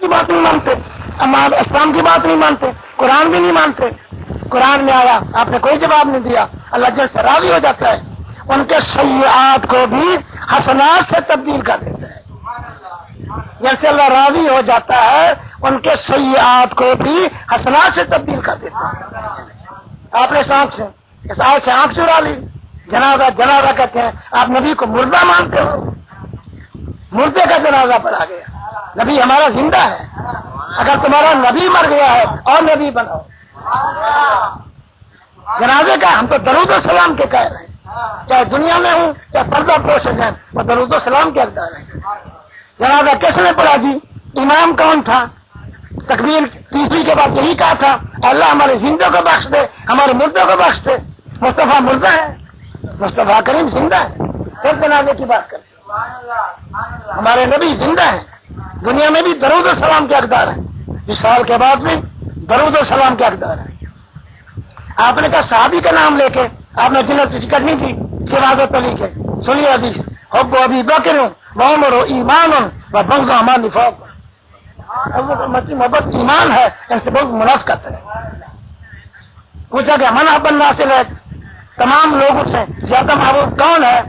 کی بات نہیں مانتے، ہمارے اسلام کی بات نہیں مانتے، قرآن بھی نہیں مانتے. قرآن میں آیا آپ نے کوئی جواب نہیں دیا. اللہ جیسے راضی ہو جاتا ہے ان کے سیئات کو بھی حسنات سے تبدیل کر دیتا ہے. جیسے اللہ راضی ہو جاتا ہے ان کے سیئات کو بھی حسنات سے تبدیل کر دیتا ہے. آپ نے اس آیت سے آنکھ چرا لی. جنازہ کہتے ہیں. آپ نبی کو مردہ مانتے ہو، مردے کا جنازہ پڑھا گیا. نبی ہمارا زندہ ہے. اگر تمہارا نبی مر گیا ہے اور نبی بناؤ. جنازے کا ہم تو درود و سلام کے کہہ رہے ہیں، چاہے دنیا میں ہوں چاہے پردہ پوش ہیں، وہ درود و سلام کے ادا رہے ہیں. جنازہ کس نے پڑھا جی؟ امام کون تھا؟ تکبیر تیسری کے بعد یہی کہا تھا اللہ ہمارے زندوں کو بخش دے، ہمارے مردوں کو بخش دے. مصطفیٰ مردہ ہے، مصطفیٰ کریم زندہ ہے. پھر جنازے کی بات کرتے ہمارے نبی زندہ ہیں، دنیا میں بھی درود و سلام کے حقدار ہیں، اس سال کے بعد بھی درود و سلام کے حقدار ہیں. آپ نے کہا صحابی کا نام لے کے آپ نے جنت کی ٹکٹ نہیں کی شہادت علی کے. سنیے حدیث حب ابی بکر و عمر ایمان و بغض عمر نفاق. محبت ایمان ہے، ان سے بہت منافقت ہے. پوچھا کہ من اب الناس ہے تمام لوگوں سے زیادہ محبوب کون ہے؟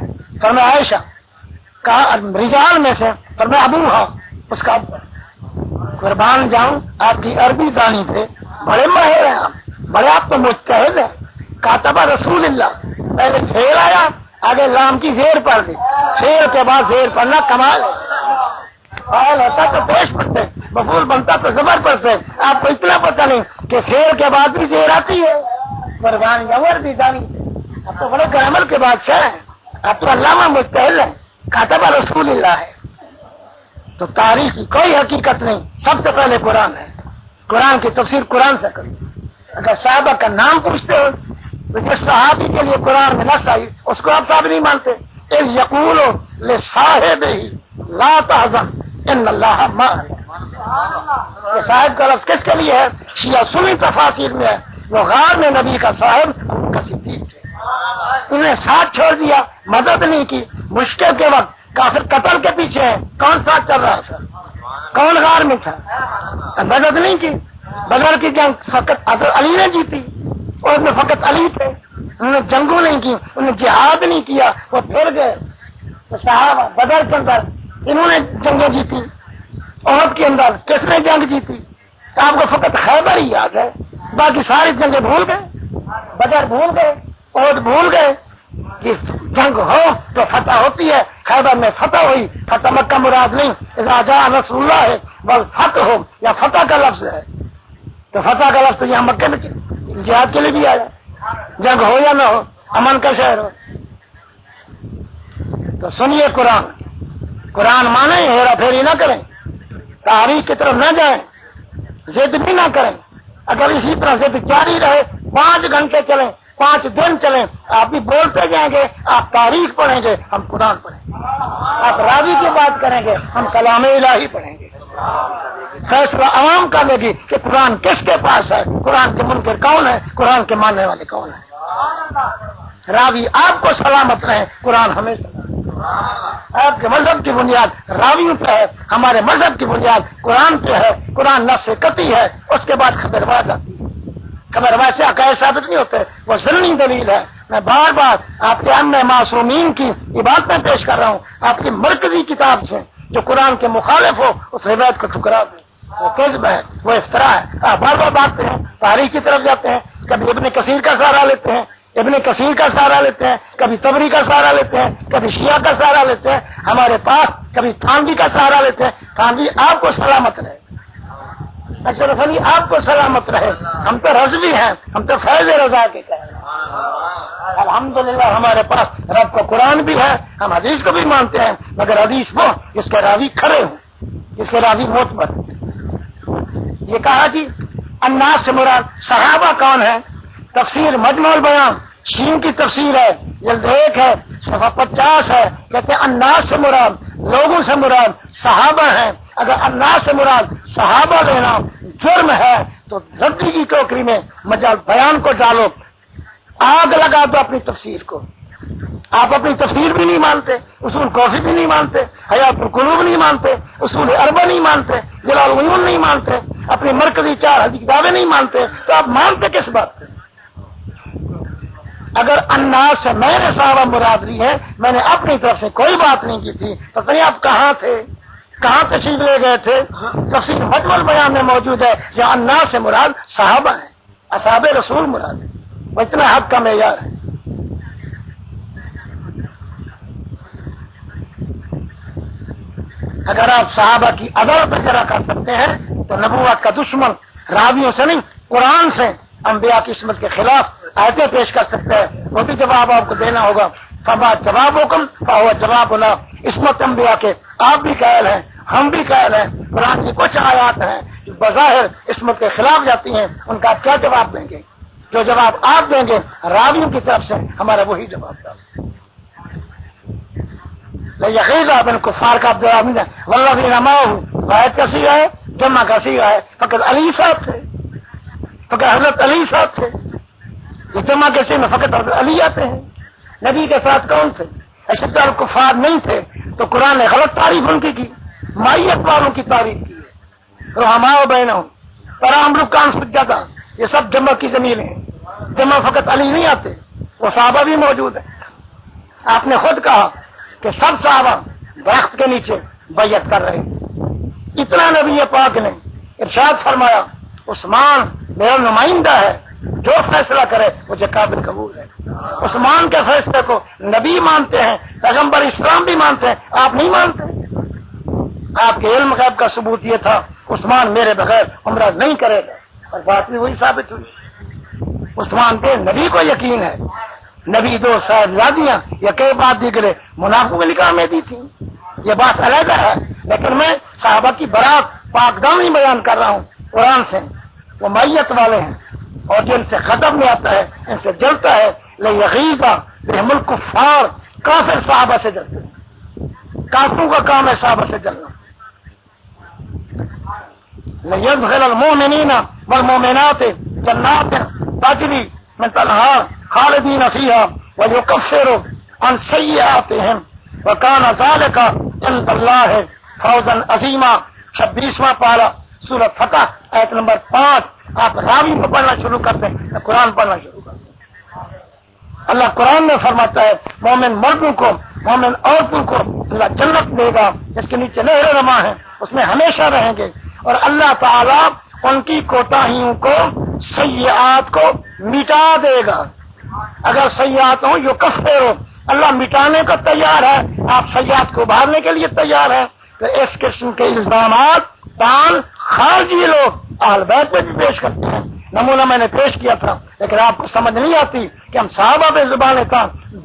فرمایا عائشہ. کہا رجال میں سے فرمایا ابوہا، اس کا قربان جاؤں آپ کی عربی دانی تھے، بڑے ماہر ہیں آپ، بڑے آپ تو مجتہد ہیں. کاتبہ رسول اللہ، پہلے شیر آیا آگے لام کی زیر پڑھ دی، شیر کے بعد زیر پڑھنا کمال ہے. فعال ہوتا تو پیش پڑھتے، مفعول بنتا تو زبر پڑھتے. آپ کو اتنا پتہ نہیں کہ شیر کے بعد بھی زیر آتی ہے. قربان جاؤں عربی دانی تھے، اب تو بڑے گرامر کے بادشاہ ہیں، اب تو علامہ مجتہد ہے، کاتبہ رسول اللہ ہے. تو تاریخ کی کوئی حقیقت نہیں، سب سے پہلے قرآن ہے. قرآن کی تفسیر قرآن سے کریں. اگر صحابہ کا نام پوچھتے ہو تو جس صحابی کے لیے قرآن میں نص آئی اس کو آپ صاحب نہیں مانتے. اذ یقول لصاحبہ لا تحزن ان اللہ معنا. یہ صاحب کا لفظ کس کے لیے ہے؟ شیعہ سنی تفاسیر میں ہے. وہ غار میں نبی کا صاحب ان کا صدیق تھے، انہیں ساتھ چھوڑ دیا، مدد نہیں کی. مشکل کے وقت کافر قتل کے پیچھے ہے، کون ساتھ چل رہا تھا؟ کون غار میں تھا؟ مدد نہیں کی. بدر کی جنگ فقط حضرت علی نے جیتی اور میں فقط علی تھے. انہوں نے جنگوں نہیں کی، انہوں نے جہاد نہیں کیا، وہ پھر گئے. صحابہ بدر کے اندر انہوں نے جنگیں جیتی. عہد کے اندر کس نے جنگ جیتی؟ آپ کو فقط خیبر ہی یاد ہے، باقی ساری جنگیں بھول گئے. بدر بھول گئے، عہد بھول گئے. کہ جنگ ہو تو فتح ہوتی ہے. خیبر میں فتح ہوئی، فتح مکہ مراد نہیں. اذا جاء نصر اللہ ہے بل فتح ہو یا فتح کا لفظ ہے، تو فتح کا لفظ تو یہاں مکے میں جہاد کے لیے بھی آیا. جنگ ہو یا نہ ہو، امن کا شہر ہو. تو سنیے قرآن مانیں، ہیرا پھیری نہ کریں، تاریخ کی طرف نہ جائیں، ضد بھی نہ کریں. اگر اسی طرح ضد جاری رہے 5 گھنٹے چلیں، 5 دن چلیں، آپ بھی بولتے جائیں گے، آپ تاریخ پڑھیں گے، ہم قرآن پڑھیں گے. آپ راوی کی بات کریں گے، ہم کلام الہی پڑھیں گے. فیصلہ عوام کا لے گی کہ قرآن کس کے پاس ہے، قرآن کے منکر کون ہے، قرآن کے ماننے والے کون ہیں. راوی آپ کو سلامت رہے، قرآن ہمیں آپ کے مذہب کی بنیاد راویوں پہ ہے، ہمارے مذہب کی بنیاد قرآن پہ ہے. قرآن نص قطعی ہے، اس کے بعد خبرواز آتی ہے. خبرواز سے عقائد ثابت نہیں ہوتے، وہ ضمنی دلیل ہے. میں بار بار آپ کے ام معصومین کی عبادتیں پیش کر رہا ہوں. آپ کی مرکزی کتاب سے جو قرآن کے مخالف ہو اس روایت کو ٹھکرا دیں، وہ کذب ہے، وہ افتراء ہے. آپ بار بار باتیں ہیں، تاریخ کی طرف جاتے ہیں، کبھی ابن کثیر کا سہارا لیتے ہیں، ابن کثیر کا سہارا لیتے ہیں، کبھی طبری کا سہارا لیتے ہیں، کبھی شیعہ کا سہارا لیتے ہیں. ہمارے پاس کبھی تھانوی کا سہارا لیتے ہیں. تھانوی آپ کو سلامت رہے، اشرف علی آپ کو سلامت رہے. ہم تو رضوی ہیں، ہم تو فیض رضا کے کہہ رہے ہیں. الحمدللہ ہمارے پاس رب کو قرآن بھی ہے، ہم حدیث کو بھی مانتے ہیں، مگر حدیث وہ جس کے راوی کھڑے ہوں، جس کے راوی معتبر. یہ کہا جی الناس سے مراد صحابہ کون ہے؟ تفسیر مجمع البیان شین کی تفسیر ہے، جلد 1 ہے، صفحہ 50 ہے. کہتے ہیں الناس سے مراد لوگوں سے مراد صحابہ ہیں. اگر الناس سے مراد صحابہ لینا جرم ہے تو زردی کی ٹوکری میں مجال بیان کو ڈالو، آگ لگا دو اپنی تفسیر کو. آپ اپنی تفسیر بھی نہیں مانتے، اصول کوفی بھی نہیں مانتے، حیات القلوب نہیں مانتے، اصول اربع نہیں مانتے، جلال العیون نہیں مانتے، اپنی مرکزی 4 حدیث کتابیں نہیں مانتے، تو آپ مانتے کس بات پہ؟ اگر الناس سے میں نے صحابہ مراد لی ہے، میں نے اپنی طرف سے کوئی بات نہیں کی تھی، پتہ نہیں آپ کہاں تھے، کہاں تشریف لے گئے تھے؟ تفسیر مجمع البیان میں موجود ہے جہاں الناس سے مراد صحابہ ہیں، اصحاب رسول مراد ہے، وہ اتنا حق کا معیار ہے۔ اگر آپ صحابہ کی عدالت جرا کر سکتے ہیں تو نبوت کا دشمن راویوں سے نہیں، قرآن سے انبیاء کی عصمت کے خلاف آیتیں پیش کر سکتے ہیں، وہ بھی جواب آپ کو دینا ہوگا۔ فما جواب حکم فہو جواب اللہ، عصمت انبیاء کے آپ بھی قائل ہیں، ہم بھی قائل ہیں۔ قرآن کی کچھ آیات ہیں جو بظاہر عصمت کے خلاف جاتی ہیں، ان کا کیا جواب دیں گے؟ جو جواب آپ دیں گے راویوں کی طرف سے ہمارا وہی جواب تھا۔ یقین بن کفار کا جواب نہیں ہے، والذین معہ واحد کا سیغہ ہے، جمع کا سیغہ ہے، فقط علی صاحب تھے، فقط حضرت علی صاحب تھے، یہ جمع کے سیغے میں فقط حضرت علی آتے ہیں۔ نبی کے ساتھ کون تھے؟ اشد الکفار نہیں تھے تو قرآن نے غلط تعریف ان کی مائیت والوں کی تعریف کی ہے۔ رحماء بینہم تراہم رکعا سجدا، یہ سب جمع کی ضمیر ہیں، جمع فقط علی نہیں آتے، وہ صحابہ بھی موجود ہیں۔ آپ نے خود کہا کہ سب صحابہ درخت کے نیچے بیعت کر رہے ہیں۔ اتنا نبی پاک نے ارشاد فرمایا عثمان میرا نمائندہ ہے، جو فیصلہ کرے مجھے قابل قبول ہے۔ عثمان کے فیصلے کو نبی مانتے ہیں، پیغمبر اسلام بھی مانتے ہیں، آپ نہیں مانتے۔ آپ کے علم غیب کا ثبوت یہ تھا عثمان میرے بغیر عمرہ نہیں کرے گا، اور بات بھی وہی ثابت ہوئی۔ عثمان پہ نبی کو یقین ہے، نبی 2 شہزادیاں یا کئی بات دیگرے منافقوں میں نکاح میں دی تھی، یہ بات علیحدہ ہے، لیکن میں صحابہ کی برات پاک دامی بیان کر رہا ہوں قرآن سے۔ وہ میت والے ہیں اور جن سے خطب میں آتا ہے ان سے جلتا ہے، لیغیظ بہم الکفار، کافر صحابہ سے جلتے ہیں، کافروں کا کام ہے صحابہ سے جلنا۔ لیدخل المؤمنین والمؤمنات جنات تجری من تحتها خالدین فیہا ویکفر عن سیئاتہم وکان ذلک عند اللہ فوزا عظیما۔ 26واں پارہ سورۃ فتح آیت نمبر 5۔ آپ راوی کو پڑھنا شروع کرتے ہیں، قرآن پڑھنا شروع کرتے ہیں۔ اللہ قرآن میں فرماتا ہے مومن مردوں کو، مومن عورتوں کو اللہ جنت دے گا جس کے نیچے نہر رواں ہیں، اس میں ہمیشہ رہیں گے، اور اللہ تعالیٰ ان کی کوتاہیوں کو، سیئات کو مٹا دے گا۔ اگر سیئات ہوں جو کفر ہو، اللہ مٹانے کو تیار ہے، آپ سیئات کو ابھارنے کے لیے تیار ہیں۔ تو اس قسم کے الزامات تان خارجی لوگ اہل بیت میں بھی پیش کرتے ہیں۔ نمونہ میں نے پیش کیا تھا، لیکن آپ کو سمجھ نہیں آتی کہ ہم صحابہ پہ زبان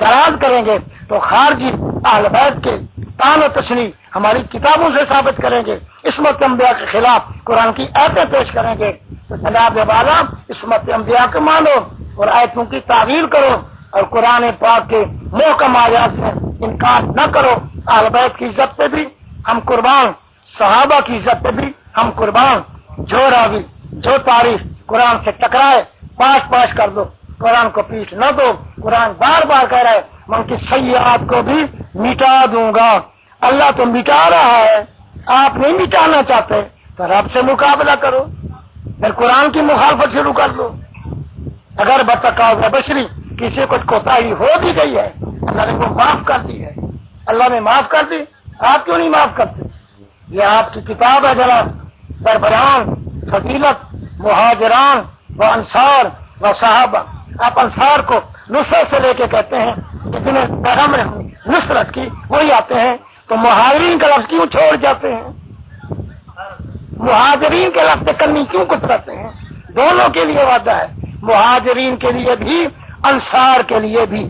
دراز کریں گے تو خارجی اہل بیت کے تان و تشریح ہماری کتابوں سے ثابت کریں گے، عصمت انبیاء کے خلاف قرآن کی آیتیں پیش کریں گے۔ تو جناب والا عصمت انبیاء کو مانو اور آیتوں کی تعویل کرو، اور قرآن پاک کے محکم آیات سے انکار نہ کرو۔ اہل بیت کی عزت پہ بھی ہم قربان، صحابہ کی عزت پہ بھی ہم قربان۔ جو راوی جو تعریف قرآن سے ٹکرائے پاش کر دو، قرآن کو پیٹ نہ دو۔ قرآن بار بار کہہ رہا ہے میں ان کی سیئات کو بھی مٹا دوں گا۔ اللہ تو مٹا رہا ہے، آپ نہیں مٹانا چاہتے تو رب سے مقابلہ کرو، پھر قرآن کی مخالفت شروع کر دو۔ اگر بتقاض بشری کسی کو کوتاہی ہو بھی گئی ہے، اللہ نے وہ معاف کر دی ہے، اللہ نے معاف کر دی، آپ کیوں نہیں معاف کرتے؟ یہ آپ کی کتاب ہے جناب، بربران فضیلت مہاجران و انصار و صحابہ۔ آپ انصار کو نصرت سے لے کے کہتے ہیں کہ جنہیں پیغمبر نے نصرت کی وہی آتے ہیں، تو مہاجرین کا لفظ کیوں چھوڑ جاتے ہیں؟ مہاجرین کے لفظ کرنی کیوں کتراتے ہیں؟ دونوں کے لیے وعدہ ہے، مہاجرین کے لیے بھی انصار کے لیے بھی۔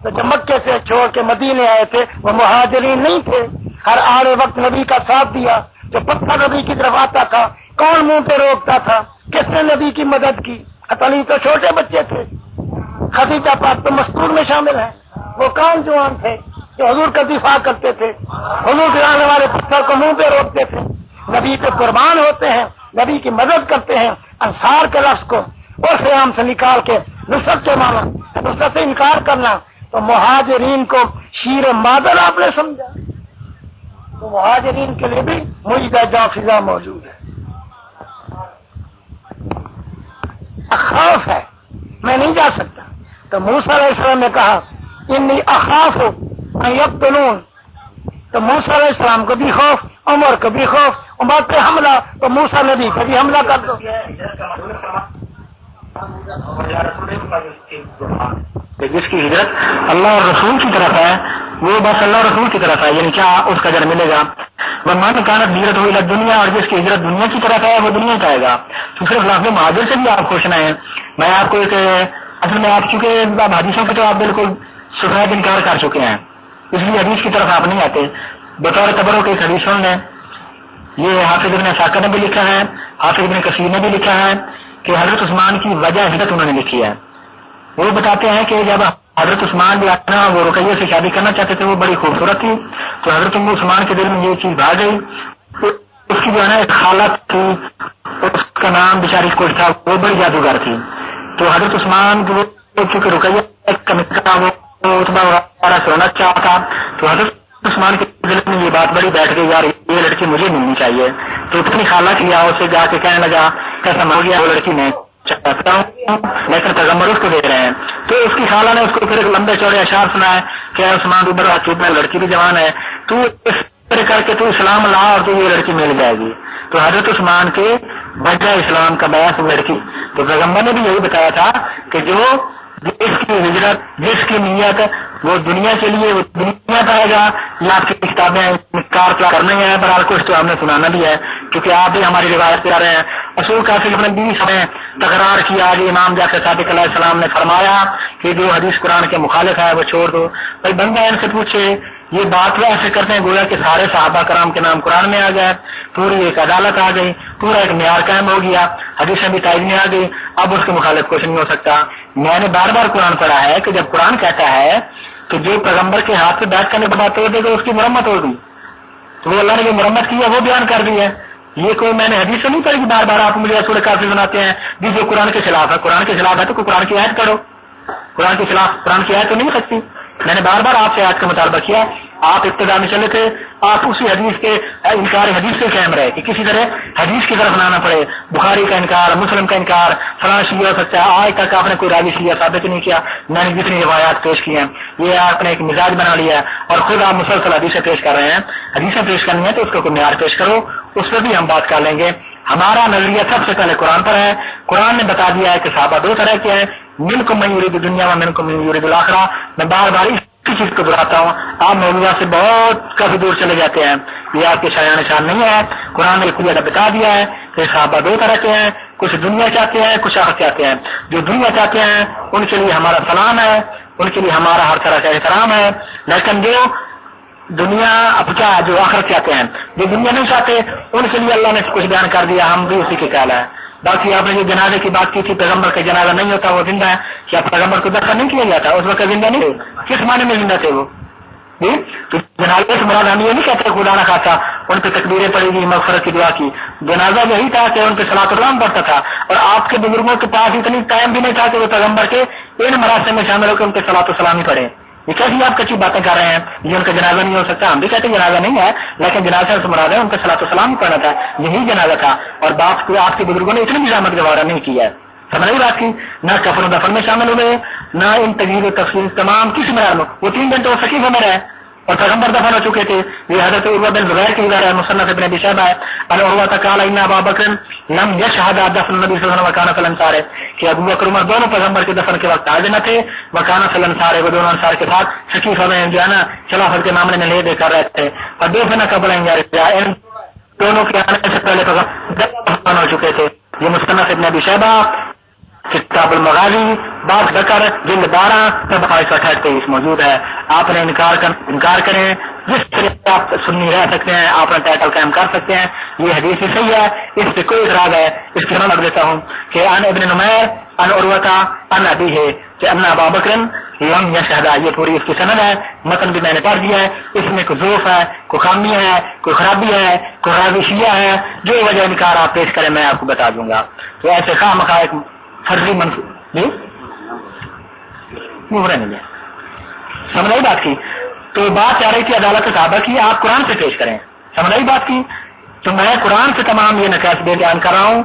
تو جو مکے سے چھوڑ کے مدینے آئے تھے وہ مہاجرین نہیں تھے، ہر آڑے وقت نبی کا ساتھ دیا۔ جو پتھر نبی کی طرف آتا تھا کون منہ پہ روکتا تھا؟ کس نے نبی کی مدد کی؟ علی تو چھوٹے بچے تھے، خدیجہ پاک تو مستور میں شامل ہیں، وہ کون جوان تھے جو حضور کا دفاع کرتے تھے، حضور کے آنے والے پتھر کو منہ پہ روکتے تھے، نبی پہ قربان ہوتے ہیں، نبی کی مدد کرتے ہیں۔ انصار کے لفظ کو اور خیام سے نکال کے نصرت کے مانا، نصرت سے انکار کرنا تو مہاجرین کو شیر مادر آپ نے سمجھا، تو مہاجرین کے لیے بھی مجدہ جا فضا موجود ہے. اخاف ہے، میں نہیں جا سکتا. تو موسیٰ علیہ السلام نے کہا انی اخاف ان یقتلون. تو موسیٰ علیہ السلام کو بھی خوف، عمر کو بھی خوف، عمر پہ حملہ تو موسیٰ نبی کو بھی حملہ کر دو. جس کی ہجرت اللہ اور رسول کی طرف ہے وہ بس اللہ اور رسول کی طرف ہے، یعنی کیا اس کا اجر ملے گا. وہ من کانت ہجرت ہوئی دنیا، اور جس کی ہجرت دنیا کی طرف ہے وہ دنیا کا آئے گا. تو صرف لفظ مہاجر سے بھی آپ خوش نہ ہیں. میں آپ کو ایک اصل میں آپ چونکہ حدیثوں کے تو آپ بالکل سفید انکار کر چکے ہیں، اس لیے حدیث کی طرف آپ نہیں آتے. بطور تبرک کے ایک حدیث سن لیں. یہ حافظ ابن ساکر نے بھی لکھا ہے، حافظ ابن کثیر نے بھی لکھا ہے کہ حضرت عثمان کی وجہ ہجرت انہوں نے لکھی ہے. وہ بتاتے ہیں کہ جب حضرت عثمان جو ہے نا وہ رقیہ سے شادی کرنا چاہتے تھے، وہ بڑی خوبصورت تھی، تو حضرت عثمان کے دل میں یہ چیز بھا گئی. اس کی جو ہے نا ایک خالہ تھی، اس کا نام بیچاری کچھ تھا، وہ بڑی جادوگر تھی. تو حضرت عثمان چونکہ رقیہ کا نکاح وہ کرونا چاہتا، تو حضرت عثمان کے دل میں یہ بات بڑی بیٹھ گئی، یار یہ لڑکی مجھے ملنی چاہیے. تو اپنی خالہ کیا اسے جا کے کہنے لگا کیسا ہو گیا، وہ لڑکی میں چاہتا ہوں لیکن پیغمبر اس کو دے رہے ہیں. تو اس کی خالہ نے اس کو پھر ایک لمبے چوڑے اشعار سنائے کہ عثمان اوپر حقیقت میں لڑکی بھی جوان ہے، تو اس طرح کر کے تو اسلام لا اور تو یہ لڑکی مل جائے گی. تو حضرت عثمان کے وجہ اسلام کا بیعت لڑکی. تو پیغمبر نے بھی یہی بتایا تھا کہ جو جس کی ہجرت، جس کی نیت وہ دنیا کے لیے وہ دنیا پائے گا، یا آپ کی کتابیں کار کرنے ہیں. برحال کچھ تو ہم نے سنانا بھی ہے کیونکہ آپ بھی ہماری روایت پہ آ رہے ہیں. اصول کافی اپنے 20 میں تکرار کیا. آج امام جعفر صادق علیہ السلام نے فرمایا کہ جو حدیث قرآن کے مخالف ہے وہ چھوڑ دو. بھائی بندہ ان سے پوچھے، یہ بات وہ ایسے کرتے ہیں گویا کہ سارے صحابہ کرام کے نام قرآن میں آ گئے، پوری ایک عدالت آ گئی، پورا ایک معیار قائم ہو گیا، حدیثیں بھی تائید میں آ گئی، اب اس کے مخالف کچھ نہیں ہو سکتا. میں نے بار بار قرآن پڑھا ہے کہ جب قرآن کہتا ہے کہ جو پیغمبر کے ہاتھ پہ بیٹھ کرنے کے بعد توڑ دے گا اس کی مرمت ہوگی، تو وہ اللہ نے جو مرمت کی ہے وہ بیان کر دی ہے. یہ کوئی میں نے حدیث سے نہیں پڑھی کہ بار بار آپ مجھے سورہ کافر بناتے ہیں جی جو قرآن کے خلاف ہے. قرآن کے خلاف ہے تو کوئی قرآن کی آیت پڑھو. قرآن کے خلاف قرآن کی آیت تو نہیں ہو سکتی. میں نے بار بار آپ سے آیت کا مطالبہ کیا، آپ ابتدا میں چلے تھے، آپ اسی حدیث کے انکار حدیث سے قائم رہے کہ کسی طرح حدیث کی طرف لانا پڑے. بخاری کا انکار، مسلم کا انکار، فلاں شیعہ ہو سکتا ہے. آج تک آپ نے کوئی راوی شیعہ ثابت نہیں کیا. میں نے جتنی روایات پیش کی ہیں یہ آپ نے ایک مزاج بنا لیا اور خود آپ مسلسل حدیثیں پیش کر رہے ہیں. حدیثیں پیش کرنی ہے تو اس کا کوئی معیار پیش کرو، اس پہ بھی ہم بات کر لیں گے. ہمارا نظریہ سب سے پہلے قرآن پر ہے. قرآن نے بتا دیا ہے کہ صحابہ دو طرح کے ہیں، منکم من یرید الدنیا ومنکم من یرید الآخرہ. میں بار بار اسی چیز کو دہراتا ہوں. آپ موضوع سے بہت کافی دور چلے جاتے ہیں، یہ آپ کے شایان نشان نہیں ہے. قرآن نے کلیہ بتا دیا ہے کہ صحابہ دو طرح کے ہیں، کچھ دنیا چاہتے ہیں، کچھ آخرت چاہتے ہیں. جو دنیا چاہتے ہیں ان کے لیے ہمارا سلام ہے، ان کے لیے ہمارا ہر طرح کا احترام ہے. لیکن جو دنیا اپچا جو آخرت چاہتے ہیں، جو دنیا نہیں چاہتے ان کے لیے اللہ نے کچھ بیان کر دیا، ہم بھی اسی کے خیال ہے. باقی آپ نے جو جنازے کی بات کی تھی، پیغمبر کا جنازہ نہیں ہوتا وہ زندہ ہے، کیا پیغمبر کو دفن نہیں کیا جاتا؟ اس وقت زندہ نہیں تھے، کس معنی میں زندہ تھے وہ؟ جی تو جنازے سے مراد ہم یہ نہیں کہتے خدا نہ خاصا ان پہ تکبیریں پڑی گی، مغفرت کی دعا کی. جنازہ یہی تھا کہ ان پہ صلاۃ السلام پڑھتا تھا، اور آپ کے بزرگوں کے پاس اتنی ٹائم بھی نہیں تھا کہ وہ پیغمبر کے ان مراسم میں شامل ہو کے ان پہ صلاۃ السلام ہی پڑھے. یہ کیسی آپ کچی باتیں کر رہے ہیں؟ یہ ان کا جنازہ نہیں ہو سکتا. ہم بھی کہتے ہیں جنازہ نہیں ہے، لیکن جنازہ سے مراد ہے ان کا صلاۃ السلام ہی پڑھنا تھا، یہی جنازہ تھا. اور بات کو آپ کے بزرگوں نے اتنی بھی زحمت گوارا نہیں کی ہے، سمجھ نہیں بات کی. نہ کفن و دفن میں شامل ہوئے، نہ ان تغییر و تفصیل تمام کسی معیار میں. وہ 3 دن تو سکیفہ میں رہے اور پیغمبر دفن ہو چکے تھے. یہ حضرت عروہ بن زبیر کی ادارہ ہے، مصنف ابن ابی شیبہ ہے. ان عروہ قال ان ابا بکر لم يشهد دفن النبي صلی اللہ علیہ وسلم وكان في الانصار، کہ ابو بکر عمر دونوں پیغمبر کے دفن کے وقت حاضر نہ تھے. وكان في الانصار، وہ دونوں انصار کے ساتھ سقیفہ میں جو ہے نا خلافت کے معاملے میں لے دے کر رہے تھے. اور دفن قبل ان ان دونوں کے آنے سے پہلے دفن ہو چکے تھے. یہ مصنف ابن ابی شیبہ کتاب المغازی باب بکر جلد 12 صفحہ 128 موجود ہے. آپ نے انکار کریں، جس طرح آپ سنی رہ سکتے ہیں، آپ نے ٹائٹل قائم کر سکتے ہیں. یہ حدیث ہی صحیح ہے، اس سے کوئی اعتراض ہے. اس کی میں دیتا ہوں کہ ان ابن نمیر ان عروہ ان ابی ہے کہ ان ابا بکر لم یشہد، یہ پوری اس کی سند ہے. متن بھی میں نے پڑھ دیا ہے. اس میں کوئی ضعف ہے، کوئی خامی ہے، کوئی خرابی ہے، کوئی راوی شیعہ ہے، جو وجہ انکار آپ پیش کریں میں آپ کو بتا دوں گا. تو ایسے خواہ مخواہ فرضی منصوب جی رہنے دیں. سمجھ آئی بات کی؟ تو بات آ رہی تھی عدالت صحابہ کی، آپ قرآن سے پیش کریں، سمجھ آئی بات کی؟ تو میں قرآن سے تمام یہ نقائص بیان کر رہا ہوں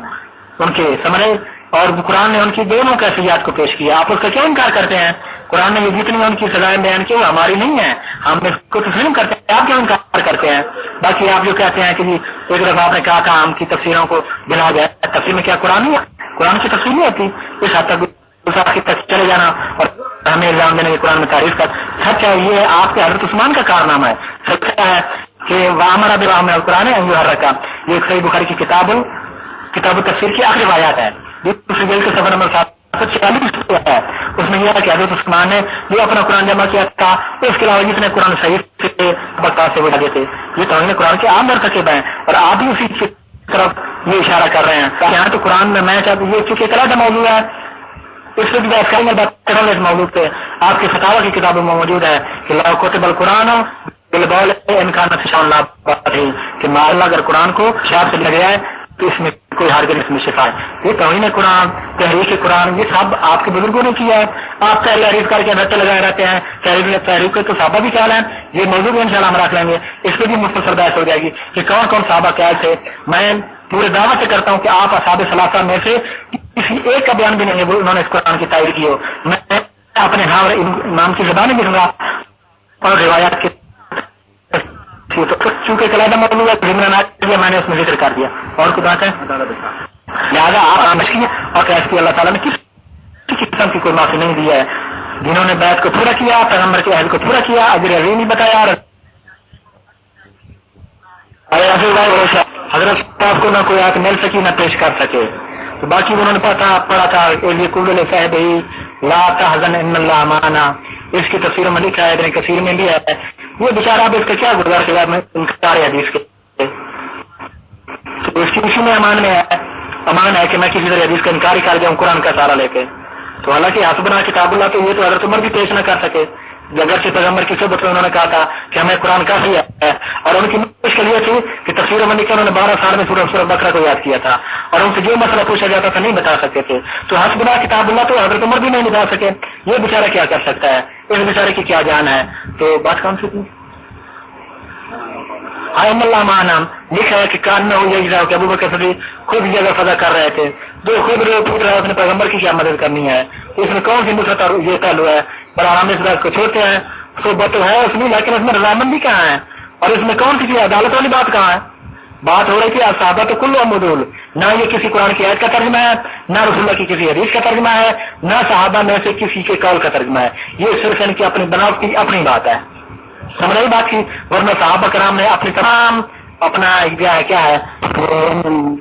ان کے، سمجھے؟ اور قرآن نے ان کی دونوں کیفیات کو پیش کیا، آپ اس کا کیوں انکار کرتے ہیں؟ قرآن نے یہ جتنی ان کی سزائیں بیان کی وہ ہماری نہیں ہے، ہم اس کو تسلیم کرتے ہیں، آپ کیوں انکار کرتے ہیں؟ باقی آپ جو کہتے ہیں کہ جی ایک دفعہ آپ نے کہا تھا ہم کی تفسیروں کو گنا جائے، تفسیر میں کیا قرآن نہیں ہے؟ قرآن کی تفسیر نہیں ہوتی، اس حد تک چلے جانا اور ہمیں الزام دینے کی قرآن میں تعریف کر، سچ ہے یہ آپ کے حضرت عثمان کا کارنامہ ہے، سچ ہے کہ وامر بالرحم القرآن ہے رکھا، یہ ایک صحیح بخاری کی کتاب تفسیر کی آخری روایات ہے، دوسری جلد کے سفر نمبر 746 ہے، اس میں یہ ہے کہ حضرت عثمان نے جو اپنا قرآن جمع کیا تھا، اس کے علاوہ جتنے قرآن صحیح سے بکاس سے بجا تھے، یہ توہین قرآن کے عام مرتکب ہیں، اور آپ بھی اسی کی طرف یہ اشارہ کر رہے ہیں کہ یہاں تو قرآن میں یہ چونکہ ایک علیحدہ موضوع ہے، اس میں بات کریں گے موضوع پہ آپ کی فتاوی کی کتابوں میں موجود ہے کہ لا کتب القرآن بالبول امکان کہ اللہ اگر قرآن کو شاید سے لگا ہے تو اس میں کوئی ہرگز اس میں شفا ہے، یہ توہین قرآن، تحریک قرآن، یہ سب آپ کے بزرگوں نے کیا ہے، آپ پہلے حریف کر کے رٹے لگائے رہتے ہیں، تحریک کے تو صحابہ بھی خیال ہیں، یہ موضوع بھی انشاءاللہ ہم رکھ لیں گے، اس پہ بھی مختصر بحث ہو جائے گی کہ کون کون صحابہ کیا تھے۔ میں پورے دعوت سے کرتا ہوں کہ آپ اصحاب ثلاثہ میں سے کسی ایک کا بیان بھی نہیں ہے وہ انہوں نے اس قرآن کی تائید کی ہو، میں اپنے ہاں امام کی زبان بھی دوں گا اور روایات کے چونکہ قلعہ موضوع ہے میں نے اس میں ذکر کر دیا، اور کوئی بات ہے؟ لہٰذا آپ مشکل اور کیس کی اللہ تعالیٰ نے کس قسم کی کوئی معافی نہیں دی ہے، جنہوں نے بیعت کو پورا کیا، پیغمبر کے عہد کو پورا کیا، اجر عظیم نہیں بتایا، حضرت صاحب کو نہ کوئی آیت مل سکی نہ پیش کر سکے، تو باقی انہوں نے پڑھا تھا صاحب ہی لا تحزن ان اللہ معنا، اس کی تفسیر میں لکھا ہے، ابن کثیر میں بھی ہے، یہ بیچارہ اب اس کا کیا گزار خلاف میں انکار حدیث کے، تو اس کی اسی میں امان ہے کہ میں کسی طرح حدیث کا انکار ہی کر جاؤں قرآن کا سہارا لے کے، تو حالانکہ حسبنا کتاب اللہ، تو یہ تو حضرت عمر بھی پیش نہ کر سکے، اگر سے پیغمبر کی صحبت میں انہوں نے کہا تھا کہ ہمیں قرآن کافی ہے، اور ان کی مشکل یہ تھی کہ تفسیر میں لکھا انہوں نے 12 سال میں سورہ بقرہ کو یاد کیا تھا، اور ان سے جو مسئلہ پوچھا جاتا تھا نہیں بتا سکتے تھے، تو حسبنا کتاب اللہ تو حضرت عمر بھی نہیں بتا سکے، یہ بیچارہ کیا کر سکتا ہے، اس بیچارے کی کیا جان ہے؟ تو بات کون سی تھی؟ اللہ معنام لکھا ہے کہ کان میں ہو یہ کہ ابو بکر صدیق خود جگہ فضا کر رہے تھے، جو خود پوچھ رہا ہے اپنے پیغمبر کی کیا مدد کرنی ہے، اس میں کون سی نصرت اور یہ تعلق ہے؟ بڑا عام اس بات کو چھوڑتے ہیں، صحبت تو ہے اس میں، لیکن اس میں رضامندی کہاں ہے؟ اور اس میں کون سی عدالت والی بات کہاں ہے؟ بات ہو رہی تھی صحابہ تو کل مدول، نہ یہ کسی قرآن کی آیت کا ترجمہ ہے، نہ رسول اللہ کی کسی حدیث کا ترجمہ ہے، نہ صحابہ میں سے کسی کے قول کا ترجمہ ہے، یہ صرف ان کی اپنی بناوٹ کی اپنی بات ہے، سمجھ رہی بات کی؟ ورنہ صحابہ کرام نے اپنی تمام اپنا کیا ہے جو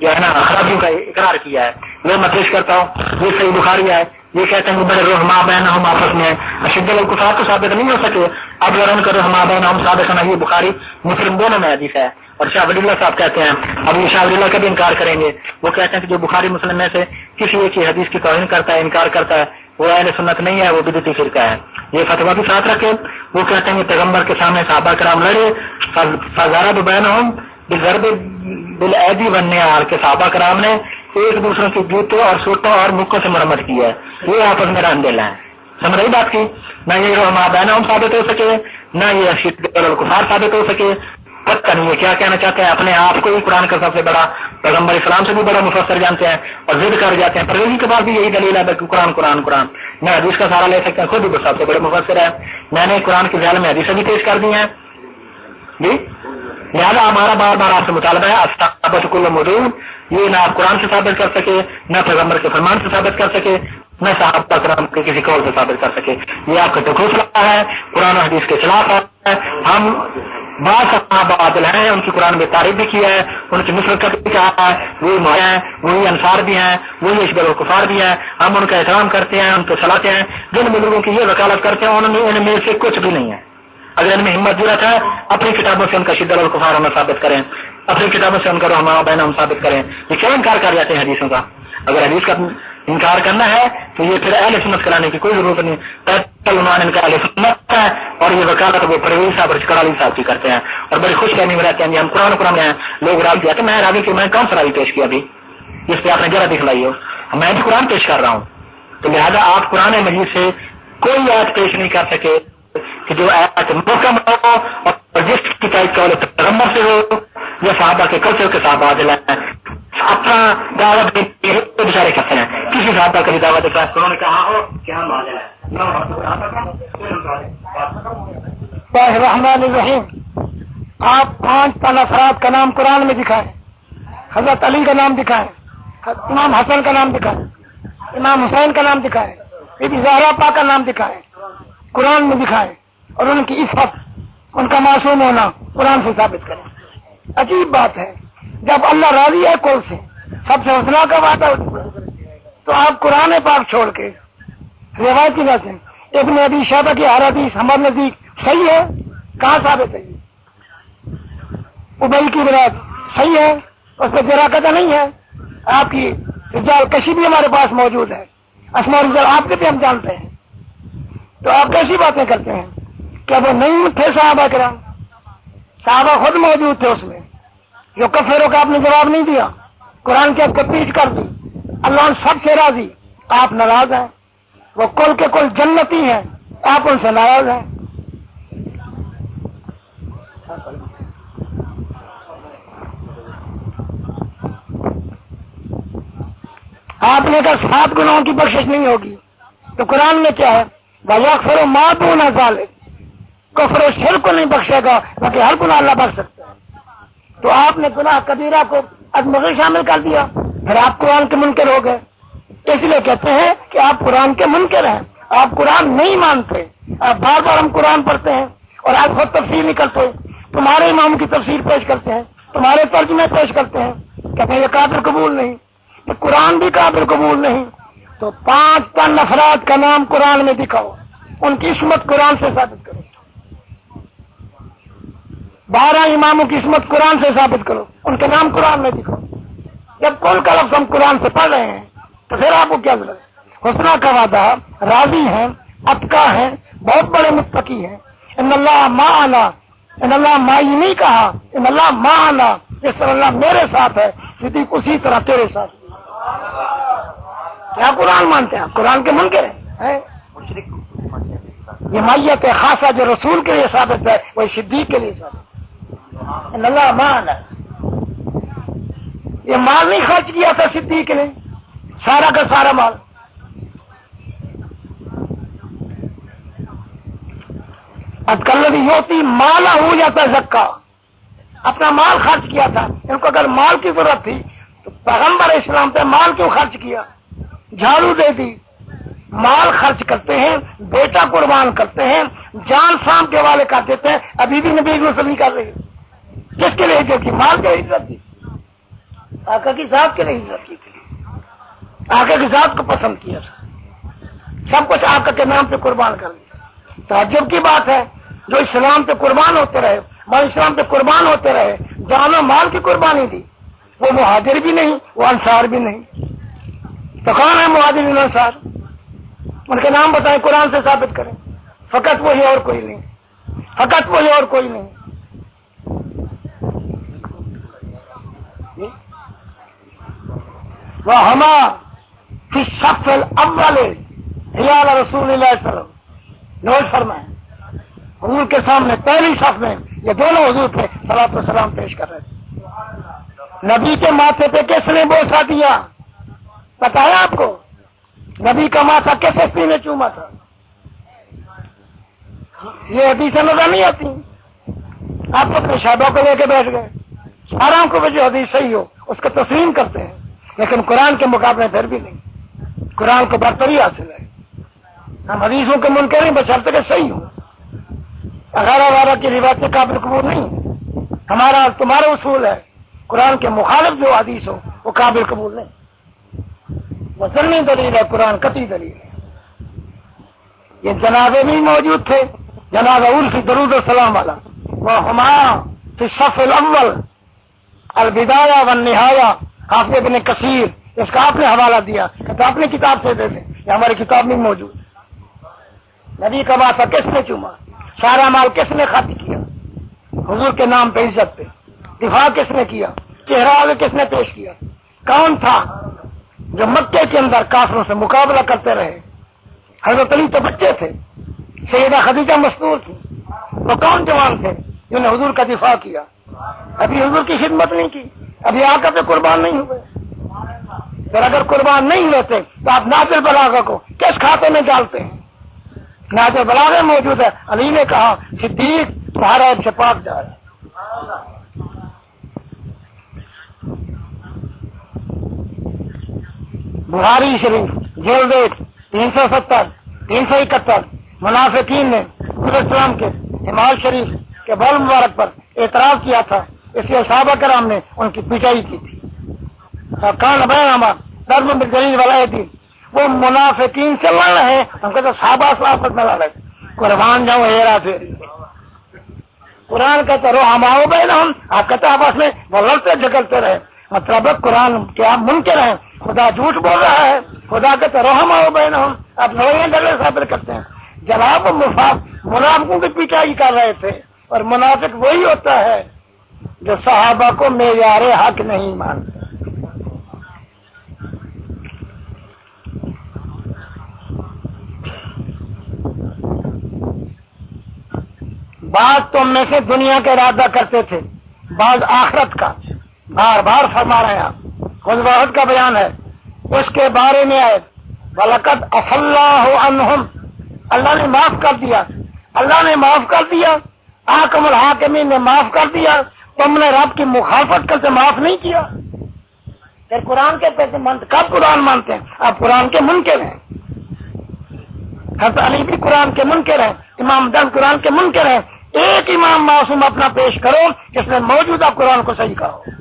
ہے نا خرابیوں کا اقرار کیا ہے، وہ میں پیش کرتا ہوں، یہ صحیح بخاری ہے، یہ کہتے ہیں کہ بڑے رحما بینہم آپس میں اشد الکفار تو ثابت نہیں ہو سکے، اب اگر ان کا رحما بینہم ثابت ہونا، یہ بخاری مسلم دونوں میں حدیث ہے، اور شاہ ولی اللہ صاحب کہتے ہیں، اب یہ شاہ ولی اللہ کا بھی انکار کریں گے، وہ کہتے ہیں کہ جو بخاری مسلم میں سے کسی ایک کی حدیث کی توہین کرتا ہے، انکار کرتا ہے، وہ اہل سنت نہیں ہے، وہ بدعتی فرقہ ہے، یہ فتویٰ بھی ساتھ رکھے، وہ کہتے ہیں کہ پیغمبر کے سامنے صحابہ کرام لڑے، فضرب بینہم بضرب بالایدی والنعال کے صحابہ کرام نے ایک دوسرے کے جوتوں اور سوٹوں اور مکوں سے مرمت کی ہے، یہ آپس میں رحم دل ہیں، سمجھ رہی بات کی؟ نہ یہ رحما بینہم ثابت ہو سکے، نہ یہ اشد الکفار ثابت ہو سکے، پتہ نہیں ہے کیا کہنا چاہتے ہیں، اپنے آپ کو ہی قرآن کا سب سے بڑا، پیغمبر اسلام سے بھی بڑا مفسر جانتے ہیں، اور ضد کر جاتے ہیں، پرویزی کے بعد بھی یہی دلیل ہے کہ قرآن قرآن قرآن، میں حدیث کا سہارا لے سکتے ہیں، خود بھی سب سے بڑے مفسر ہے، میں نے قرآن کے ذیل میں حدیثیں بھی پیش کر دی ہیں جی، لہٰذا ہمارا بار بار آپ سے مطالبہ ہے اصحابۃ کل مدعو، یہ نہ آپ قرآن سے ثابت کر سکے، نہ پیغمبر کے فرمان سے ثابت کر سکے، نہ صحابہ کرام کے کسی قول سے ثابت کر سکے، یہ آپ کا دکھوسلا ہے، قرآن و حدیث کے خلاف ہے، ہم بعض صحابہ عادل ہیں، ان کی قرآن میں تعریف بھی کی ہے، ان کی نصرت کا بھی کہا ہے، وہی معاہدے ہیں، وہی انصار بھی ہیں، وہی اشبال الکفار بھی ہیں، ہم ان کا احترام کرتے ہیں، ان کو صلاحتے ہیں، جن بزرگوں کی یہ وکالت کرتے ہیں ان میں سے کچھ بھی نہیں ہے، اگر ان میں ہمت ضرورت ہے اپنی کتابوں سے ان کا شدت الکفار ہونا ثابت کریں، اپنی کتابوں سے ان کا رحماء بینہم ثابت کریں، یہ کیوں انکار کر جاتے ہیں حدیثوں کا؟ اگر حدیث کا انکار کرنا ہے تو یہ پھر اہل سنت کرانے کی کوئی ضرورت نہیں، عنوان ان کا اہل سنت ہے، اور یہ وکالت وہ پرویز صاحب اور چکرالی صاحب کی کرتے ہیں، اور بڑی خوش فہمی میں رہتے ہیں ہم قرآن میں ہیں، لوگ راوی کیا کہ میں راوی کی میں کون سا راوی پیش کیا ابھی جس پہ آپ نے ذرا دکھلائی ہو، میں بھی قرآن پیش کر رہا ہوں، تو لہٰذا آپ قرآن مجید سے کوئی آیت پیش نہیں کر سکے کہ جو آیات محکم ہو اور جس کی تائید قول پیغمبر سے ہو یا صحابہ کے کلچر کے ساتھ عادل ہیں. اپنا دعوت بیچارے کرتے ہیں, کسی صحابہ کا بھی دعوت انہوں نے کہا ہو کہ ہم عادل ہیں. الرحمن الرحیم. آپ 5 افراد کا نام قرآن میں دکھائیں. حضرت علی کا نام دکھائیں, امام حسن کا نام دکھائیں, امام حسین کا نام دکھائیں, بی بی زہرا پاک کا نام دکھائیں, قرآن میں دکھائیں, اور ان کی عفت, ان کا معصوم ہونا قرآن سے ثابت کریں. عجیب بات ہے, جب اللہ راضی ہے کل سے, سب سے حسنا کا وعدہ, تو آپ قرآن پاک چھوڑ کے روایت کی بات ہے. ابن ابی شیبہ کی ہر حدیث ہمارے نزدیک صحیح ہے, کہاں ثابت ہے؟ ابئی کی روایت صحیح ہے, اس پہ ذرا قدر نہیں ہے. آپ کی رجال کشی بھی ہمارے پاس موجود ہے, اسماء رجال آپ کے بھی ہم جانتے ہیں. تو آپ کیسی باتیں کرتے ہیں؟ کیا وہ نہیں تھے صحابہ کرام؟ صحابہ خود موجود تھے اس میں. جو کفروں کا آپ نے جواب نہیں دیا, قرآن کی آپ کو پیچھ کر دی. اللہ ان سب سے راضی, آپ ناراض ہیں. وہ کل کے کل جنتی ہیں, آپ ان سے ناراض ہیں. آپ نے کہا 7 گناہوں کی بخشش نہیں ہوگی, تو قرآن میں کیا ہے؟ وَيَغْفِرُ مَا دُونَ ذَلِكَ, کفر و شرک کو نہیں بخشے گا, باقی ہر گناہ اللہ بخش سکتا ہے. تو آپ نے گناہ کبیرہ کو عدم میں شامل کر دیا, پھر آپ قرآن کے منکر ہو گئے. اس لیے کہتے ہیں کہ آپ قرآن کے منکر ہیں, آپ قرآن نہیں مانتے. آپ بار بار ہم قرآن پڑھتے ہیں اور آپ خود تفسیر نہیں کرتے, تمہارے امام کی تفسیر پیش کرتے ہیں, تمہارے ترجمے پیش کرتے ہیں, کہتے ہیں یہ قابل قبول نہیں, یہ قرآن بھی قابل قبول نہیں. تو 5 افراد کا نام قرآن میں دکھاؤ, ان کی عصمت قرآن سے ثابت کرو. 12 اماموں کی عصمت قرآن سے ثابت کرو, ان کے نام قرآن میں دکھاؤ. جب کل کا لفظ ہم قرآن سے پڑھ رہے ہیں تو پھر آپ کو کیا ضرورت ہے؟ حسنہ کا وعدہ, راضی ہیں, اتقا ہیں, بہت بڑے متقی ہیں. ان اللہ معنا, ان اللہ مائی نہیں کہا, ان اللہ معنا, جس طرح اللہ میرے ساتھ ہے صدیق اسی طرح تیرے ساتھ. کیا قرآن مانتے ہیں؟ قرآن کے منکر ہیں. یہ مائیت خاصہ جو رسول کے لیے ثابت ہے وہ صدیق کے لیے ثابت ہے. ان اللہ معنا, یہ مال نہیں خرچ کیا تھا صدیق نے, سارا کا سارا مال. ادکل یوتی مالا ہو جاتا زکا, اپنا مال خرچ کیا تھا. ان کو اگر مال کی ضرورت تھی تو پیغمبر اسلام پہ مال کیوں خرچ کیا؟ جھاڑو دے دی. مال خرچ کرتے ہیں, بیٹا قربان کرتے ہیں, جان سام کے والے کر دیتے ہیں. ابھی بھی نبی وسلم نہیں کر رہی. کس کے لیے؟ جو کہ مال کے عزت دی, آقا کی ذات کے لیے عزت کی, آقا کی ذات کو پسند کیا, سب کچھ آقا کے نام پہ قربان کر دیا. تعجب کی بات ہے, جو اسلام پہ قربان ہوتے رہے, مال اسلام پہ قربان ہوتے رہے, جان و مال کی قربانی دی, وہ مہاجر بھی نہیں, وہ انصار بھی نہیں. تو کون ہے مہاجرین انصار؟ ان کے نام بتائیں, قرآن سے ثابت کریں. فقط وہی اور کوئی نہیں, فقط وہی اور کوئی نہیں. وہ ہما فی الصف الاول حیال رسول اللہ صلی اللہ علیہ وسلم, نوٹ فرمائیں, حضور کے سامنے پہلی صف میں یہ دونوں حضور تھے, صلاۃ و سلام پیش کر رہے تھے. نبی کے ماتھے پہ کس نے بوسہ دیا؟ بتایا آپ کو؟ نبی کا ماتھا کس ہستی نے چوما تھا؟ یہ حدیثیں نظر نہیں آتی. آپ اپنے شہدوں کو لے کے بیٹھ گئے, آرام کو جو حدیث صحیح ہو اس کو تسلیم کرتے ہیں, لیکن قرآن کے مقابلے پھر بھی نہیں. قرآن کو برتری حاصل ہے. ہم حدیثوں کے منکر نہیں, بشرطے کہ صحیح ہو. اغیرہ وغیرہ کی روایت قابل قبول نہیں. ہمارا تمہارا اصول ہے, قرآن کے مخالف جو حدیث ہو وہ قابل قبول نہیں. وہ ضمنی دلیل ہے, قرآن قطعی دلیل ہے. یہ جنازے بھی موجود تھے, جنازہ الفی درود السلام والا. وہ ہمارا فی الصف الاول البدایہ والنہایہ, حافظ ابن کثیر, اس کا آپ نے حوالہ دیا کہ اپنی کتاب سے دے دیں, یہ ہماری کتاب میں موجود. نبی کا ماتھا کس نے چوما؟ سارا مال کس نے خرچ کیا؟ حضور کے نام پہ, عزت پہ. دفاع کس نے کیا؟ چہرہ آگے کس نے پیش کیا؟ کون تھا جو مکے کے اندر کافروں سے مقابلہ کرتے رہے؟ حضرت علی تو بچے تھے, سیدہ خدیجہ مستور تھی، وہ کون جوان تھے جنہوں نے حضور کا دفاع کیا؟ ابھی حضور کی خدمت نہیں کی، ابھی آقا پہ قربان نہیں ہوئے۔ پھر اگر قربان نہیں ہوتے تو آپ ناظر بلاغہ کو کس کھاتے میں ڈالتے ہیں؟ ناظر بلاغہ موجود ہے، علی نے کہا صدیق تمہارا ایک سے پاک جا رہا ہے۔ بخاری شریف جلد 370 371 منافقین نے حضور السلام کے حمال شریف کے بال مبارک پر اعتراض کیا تھا، اس لیے صحابہ کرام نے ان کی پٹائی کی تھی۔ کان بینہما ضرب بالجلیل والایدی، وہ منافقین سے لڑ رہے ہیں، ہم کہتے صحابہ سے آپس میں لڑ رہے، قربان جاؤ ہیرا پھیری۔ قرآن کہتے رحماؤ بینہم، آپ کہتے آپس میں وہ لڑتے جھگڑتے رہے، مطلب قرآن کیا منکر ہیں، خدا جھوٹ بول رہا ہے، خدا کہتے رحماؤ بینہم، آپ لڑائی جھگڑے صابر کرتے ہیں۔ جناب منافقوں کی پٹائی کر رہے تھے، اور منافق وہی ہوتا ہے جو صحابہ کو معیار حق نہیں مانتا۔ بعض تم میں سے دنیا کا ارادہ کرتے تھے، بعض آخرت کا، بار بار فرما رہے ہیں آپ، خود واحد کا بیان ہے، اس کے بارے میں آئے وَلَقَدْ عَفَا اللَّهُ عَنْهُمْ، اللہ نے معاف کر دیا، اللہ نے معاف کر دیا، حاکم الحاکمین نے معاف کر دیا، تم نے رب کی مخالفت کرتے معاف نہیں کیا۔ پھر قرآن کے پیسے کب قرآن مانتے ہیں؟ آپ قرآن کے منکر ہیں، حضرت علی بھی قرآن کے منکر ہیں، امام دن قرآن کے منکر ہیں۔ ایک امام معصوم اپنا پیش کرو جس نے موجودہ قرآن کو صحیح کہا ہو۔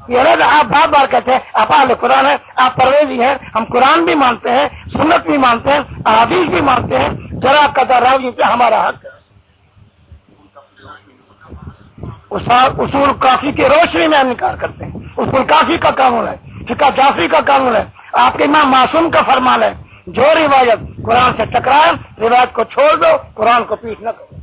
یہ آپ بار بار کہتے ہیں آپ اہل قرآن ہیں، آپ پرویزی ہیں، ہم قرآن بھی مانتے ہیں، سنت بھی مانتے ہیں، احادیث بھی مانتے ہیں، ذرا قدر راوی پہ ہمارا حق ہے۔ اصول کافی کی روشنی میں ہم انکار کرتے ہیں، اصول کافی کا قانون ہے، فقہ جعفری کا قانون ہے، آپ کے امام معصوم کا فرمان ہے، جو روایت قرآن سے ٹکرائے روایت کو چھوڑ دو، قرآن کو پیش نہ کرو۔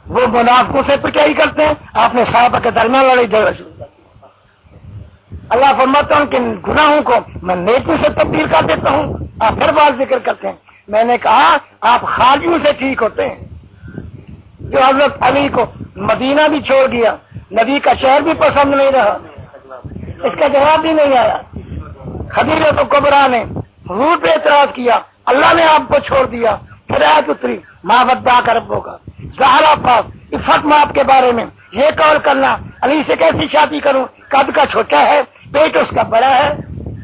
وہ منافقوں سے پٹائی کرتے ہیں، آپ نے صحابہ کے درمیان لڑائی جھگڑا شروع کر دیا۔ اللہ فرماتا ہوں کہ گناہوں کو میں نیکیوں سے تبدیل کر دیتا ہوں، آپ پھر بات ذکر کرتے ہیں۔ میں نے کہا آپ خارجیوں سے ٹھیک ہوتے ہیں، جو حضرت علی کو مدینہ بھی چھوڑ دیا، نبی کا شہر بھی پسند نہیں رہا، اس کا جواب بھی نہیں آیا۔ خدیجہ کبریٰ نے حضور پہ اعتراض کیا، اللہ نے آپ کو چھوڑ دیا، پھر آیت اتری ماں بدا کر ہوگا زہرا پاک عفت ماں کے بارے میں یہ قول کرنا علی سے کیسی شادی کروں، قد کا چھوٹا ہے، پیٹ اس کا بڑا ہے،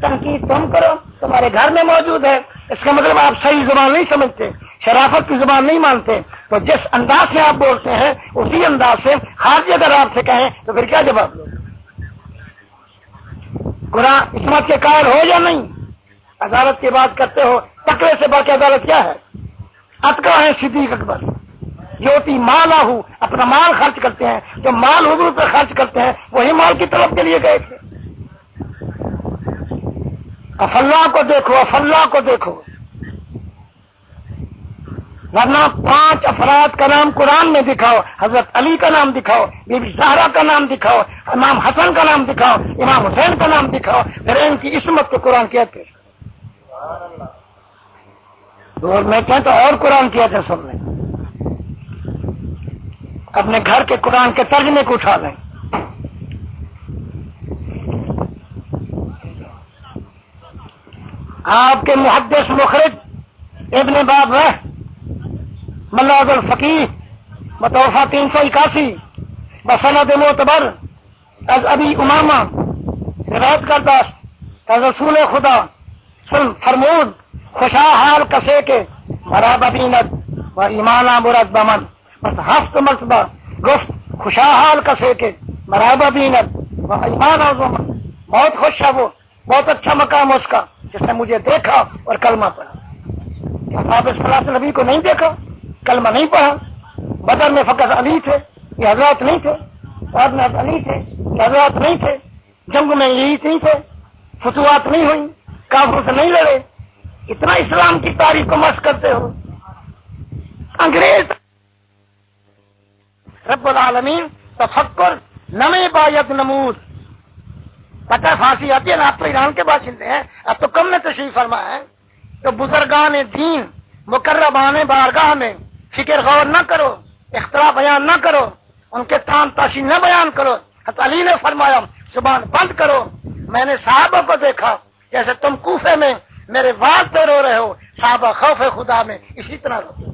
تنقید تم کرو، تمہارے گھر میں موجود ہے۔ اس کا مطلب آپ صحیح زبان نہیں سمجھتے، شرافت کی زبان نہیں مانتے، تو جس انداز سے آپ بولتے ہیں اسی انداز سے خارجی اگر آپ سے کہیں تو پھر کیا جواب دو؟ قرآن عصمت کے قائل ہو یا نہیں؟ عدالت کی بات کرتے ہو، تقوی سے بڑھ کے عدالت کیا ہے؟ اتقا ہے صدیق اکبر، یوتی مالا ہوں، اپنا مال خرچ کرتے ہیں، جو مال حضور پہ خرچ کرتے ہیں وہی مال کی طلب کے لیے گئے تھے۔ افاللہ کو دیکھو، افاللہ کو دیکھو، ورنہ 5 افراد کا نام قرآن میں دکھاؤ، حضرت علی کا نام دکھاؤ، بی بی زہرا کا نام دکھاؤ، امام حسن کا نام دکھاؤ، امام حسین کا نام دکھاؤ، پھر ان کی عصمت کو قرآن کہتے ہیں۔ اور میں کہتا اور قرآن کہتے ہیں، سن لیں، اپنے گھر کے قرآن کے ترجمے کو اٹھا لیں۔ آپ کے محدث مخرج ابن باب ملاذ الفقیہ متوفا 381 بسند معتبر از ابی امامہ روایت کرتا رسول خدا فرمود خوشا حال کسے کے مرا بینت و ایمانہ مرد بمن، بس 7 مرتبہ گفت خوشا حال کسے کے مرا بینت و ایمانہ بمن، بہت خوش ہے وہ، بہت اچھا مقام اس کا جس نے مجھے دیکھا اور کلمہ پڑھا۔ صحابہ صلی اللہ علیہ نبی کو نہیں دیکھا، کلمہ نہیں پڑھا، بدر میں فقط علی تھے، یہ حضرات نہیں تھے، بعد میں علی تھے، یہ حضرات نہیں تھے، جنگ میں یہی نہیں تھے، فتوحات نہیں ہوئی، کافروں سے نہیں لڑے، اتنا اسلام کی تاریخ کو مشق کرتے ہو۔ انگریز رب العالمین تفکر نمے باید نمود، پتہ پھانسی آتی ہے نا، آپ تو ایران کے باشندے ہیں، اب تو کم میں تشریف فرما ہے، تو بزرگان دین مقربان بارگاہ میں فکر غور نہ کرو، اختلاف بیان نہ کرو، ان کے تان تاشی نہ بیان کرو۔ حضرت علی نے فرمایا زبان بند کرو، میں نے صحابہ کو دیکھا جیسے تم کوفے میں میرے وعد پہ رو رہے ہو، صحابہ خوف خدا میں اسی طرح روتے۔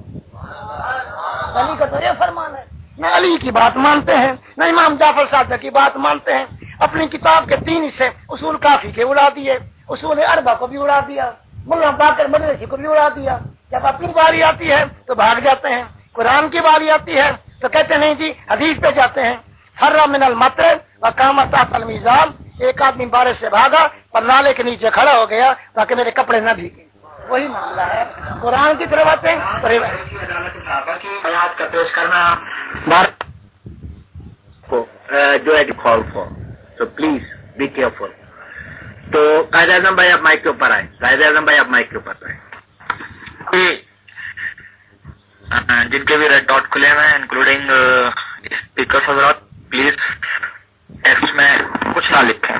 علی کا تو یہ فرمان ہے، نہ علی کی بات مانتے ہیں نہ امام جعفر صادق کی بات مانتے ہیں۔ اپنی کتاب کے 3 حصے اصول کافی کے اڑا دیے، اصول اربع کو بھی اڑا دیا، ملا باقر مدرسی کو بھی اڑا دیا۔ جب اپنی باری آتی ہے تو بھاگ جاتے ہیں، قرآن کی باری آتی ہے تو کہتے نہیں جی حدیث پہ جاتے ہیں۔ فرّ من المطر وقام تحت المیزان، ایک آدمی بارش سے بھاگا پر نالے کے نیچے کھڑا ہو گیا تاکہ میرے کپڑے نہ بھیگے، وہی معاملہ ہے۔ قرآن کی طرف آتے ہیں کا پیش کرنا جو ہے کال فور، تو پلیز بی کیئرفل۔ تو قائد اعظم بھائی آپ مائک کے اوپر آئے، قائد اعظم بھائی آپ مائک کے اوپر آئے۔ جن کے بھی ریڈ ڈاٹ کھلے ہوئے ہیں انکلوڈنگ اسپیکر حضرات، پلیز ٹیکسٹ میں کچھ نہ لکھیں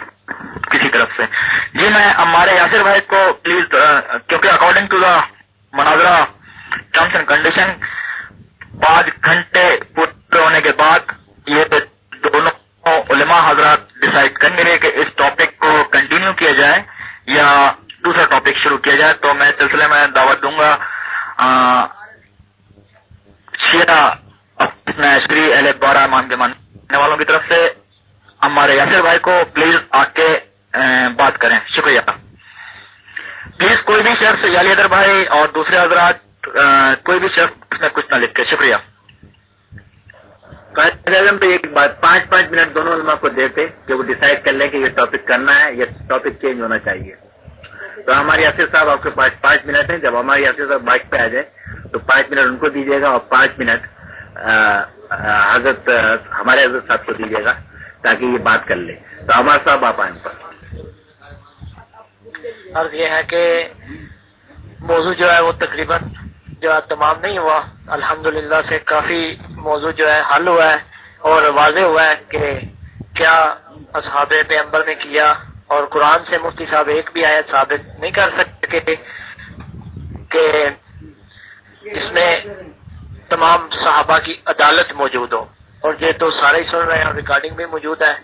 کسی طرف سے۔ جی میں ہمارے یاسر بھائی کو پلیز، کیونکہ اکارڈنگ ٹو دا مناظرہ ٹرمس اینڈ کنڈیشن 5 گھنٹے پورے ہونے کے بعد یہ دونوں علماء حضرات ڈیسائیڈ کریں گے کہ اس ٹاپک کو کنٹینیو کیا جائے یا دوسرا ٹاپک شروع کیا جائے۔ تو میں سلسلے میں دعوت دوں گا شیعہ اپنا عشقری اہل بارہ امام کے ماننے والوں کی طرف سے ہمارے یاسر بھائی کو پلیز آ کے بات کریں۔ شکریہ۔ پلیز کوئی بھی شخص یالی حیدر بھائی اور دوسرے حضرات کوئی بھی شخص اس میں کچھ نہ لکھ کے۔ شکریہ۔ قائد اعظم تو ایک بات 5 منٹ دونوں علماء کو دیتے کہ وہ ڈیسائیڈ کر لیں کہ یہ ٹاپک کرنا ہے یا ٹاپک چینج ہونا چاہیے۔ تو ہمارے یاسر صاحب آپ کے پاس 5 منٹ ہیں، جب ہمارے یاسر صاحب بائک پہ آ جائے تو 5 منٹ ان کو دیجیے گا اور 5 منٹ حضرت ہمارے حضرت صاحب کو دیجیے گا تاکہ یہ بات کر لیں۔ تو ہمارے صاحب آپ آئیں پر۔ عرض یہ ہے کہ موضوع جو ہے وہ تقریباً جو ہے تمام نہیں ہوا، الحمدللہ سے کافی موضوع جو ہے حل ہوا ہے اور واضح ہوا ہے کہ کیا اصحاب پیغمبر نے کیا، اور قرآن سے مفتی صاحب ایک بھی آیت ثابت نہیں کر سکتے کہ اس میں تمام صحابہ کی عدالت موجود ہو، اور یہ تو سارے ہی سن رہے ہیں اور ریکارڈنگ بھی موجود ہے۔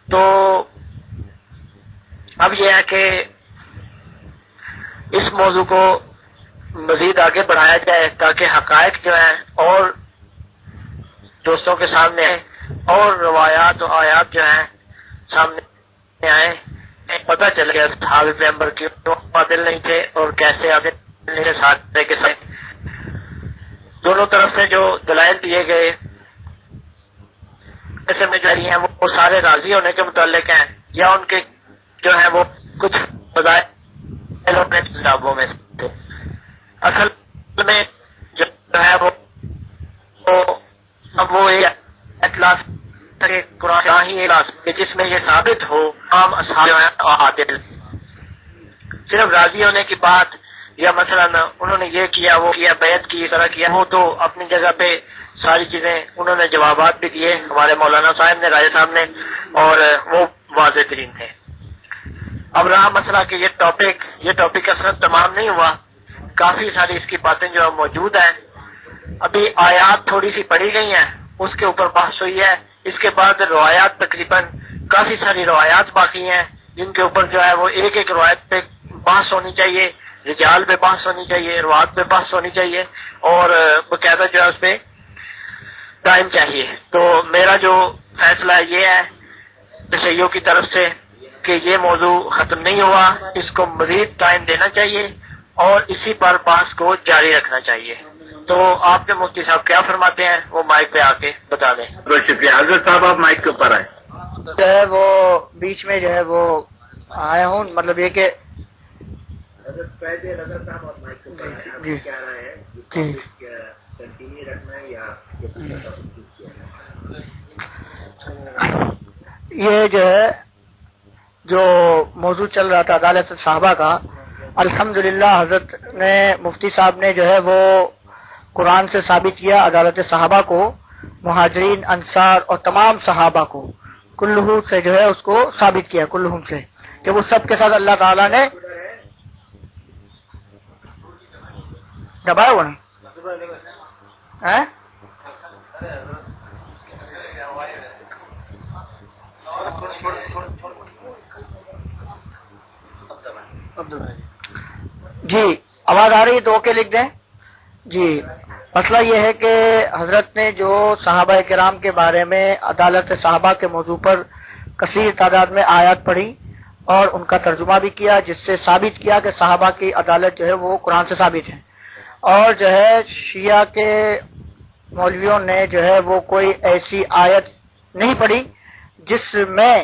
تو اب یہ ہے کہ اس موضوع کو مزید آگے بڑھایا جائے تاکہ حقائق جو ہیں اور دوستوں کے سامنے آئیں اور روایات و آیات جو ہیں سامنے آئیں، پتہ چل گیا صحابہ پیغمبر کیوں عادل نہیں تھے اور کیسے عادل نہیں ساتھ کے ساتھ دونوں طرف سے جو دلائل دیے گئے ایسے میں جو ہیں وہ سارے راضی ہونے کے متعلق ہیں یا ان کے جو ہیں وہ کچھ بدائل اپنے کتابوں میں تھے۔ اصل میں جو ہے وہ اب وہ اطلاع قرآن ہی جس میں یہ ثابت ہو عام اصحاب جو ہیں عادل، صرف راضی ہونے کی بات یا مثلا انہوں نے یہ کیا وہ کیا بیعت کی اس طرح کیا، وہ تو اپنی جگہ پہ ساری چیزیں انہوں نے جوابات بھی دیے ہمارے مولانا صاحب نے، راجہ صاحب نے، اور وہ واضح ترین تھے۔ اب رہا مسئلہ کہ یہ ٹاپک اصلا تمام نہیں ہوا، کافی ساری اس کی باتیں جو موجود ہیں، ابھی آیات تھوڑی سی پڑھی گئی ہیں اس کے اوپر بحث ہوئی ہے، اس کے بعد روایات تقریباً کافی ساری روایات باقی ہیں جن کے اوپر جو ہے وہ ایک ایک روایت پہ بحث ہونی چاہیے، رجال پہ بحث ہونی چاہیے، روایت پہ بحث ہونی چاہیے، اور باقاعدہ جو ہے اس پہ ٹائم چاہیے۔ تو میرا جو فیصلہ یہ ہے تشیعوں کی طرف سے کہ یہ موضوع ختم نہیں ہوا، اس کو مزید ٹائم دینا چاہیے اور اسی پر بحث کو جاری رکھنا چاہیے۔ تو آپ کے مفتی صاحب کیا فرماتے ہیں وہ مائک پہ آ کے بتا دیں۔ بہت شکریہ حضرت صاحب، آپ مائک کے اوپر آئے۔ جو ہے وہ بیچ میں جو ہے وہ آیا ہوں، مطلب یہ کہ یہ جو ہے جو موضوع چل رہا تھا عدالت صحابہ کا، الحمدللہ حضرت نے مفتی صاحب نے جو ہے وہ قرآن سے ثابت کیا عدالت صحابہ کو، مہاجرین انصار اور تمام صحابہ کو کلہم سے جو ہے اس کو ثابت کیا، کلہم سے کہ وہ سب کے ساتھ اللہ تعالیٰ نے دبایا ہوا نہیں ہے؟ جی آواز آ رہی ہے تو اوکے لکھ دیں. جی مسئلہ یہ ہے کہ حضرت نے جو صحابہ کرام کے بارے میں عدالت صحابہ کے موضوع پر کثیر تعداد میں آیات پڑھی اور ان کا ترجمہ بھی کیا، جس سے ثابت کیا کہ صحابہ کی عدالت جو ہے وہ قرآن سے ثابت ہے. اور جو ہے شیعہ کے مولویوں نے جو ہے وہ کوئی ایسی آیت نہیں پڑھی جس میں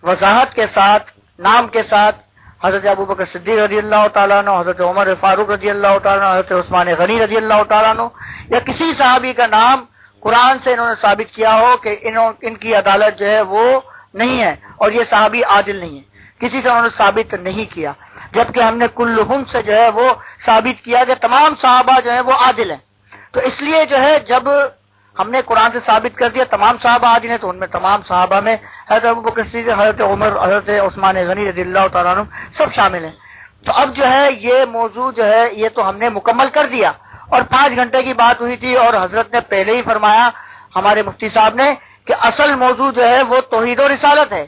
وضاحت کے ساتھ، نام کے ساتھ حضرت ابوبکر صدیق رضی اللہ تعالیٰ عنہ، حضرت عمر فاروق رضی اللہ تعالیٰ عنہ، حضرت عثمان غنی رضی اللہ تعالیٰ عنہ یا کسی صحابی کا نام قرآن سے انہوں نے ثابت کیا ہو کہ ان کی عدالت جو ہے وہ نہیں ہے اور یہ صحابی عادل نہیں ہے. کسی سے انہوں نے ثابت نہیں کیا، جبکہ ہم نے کلہم سے جو ہے وہ ثابت کیا کہ تمام صحابہ جو ہے وہ عادل ہیں. تو اس لیے جو ہے جب ہم نے قرآن سے ثابت کر دیا تمام صحابہ عادل ہیں، تو ان میں تمام صحابہ میں حضرت ابوبکر صدیق، حضرت عمر، حضرت عثمان غنی رضی اللہ تعالیٰ عنہ سب شامل ہیں. تو اب جو ہے یہ موضوع جو ہے یہ تو ہم نے مکمل کر دیا اور 5 گھنٹے کی بات ہوئی تھی اور حضرت نے پہلے ہی فرمایا ہمارے مفتی صاحب نے کہ اصل موضوع جو ہے وہ توحید و رسالت ہے،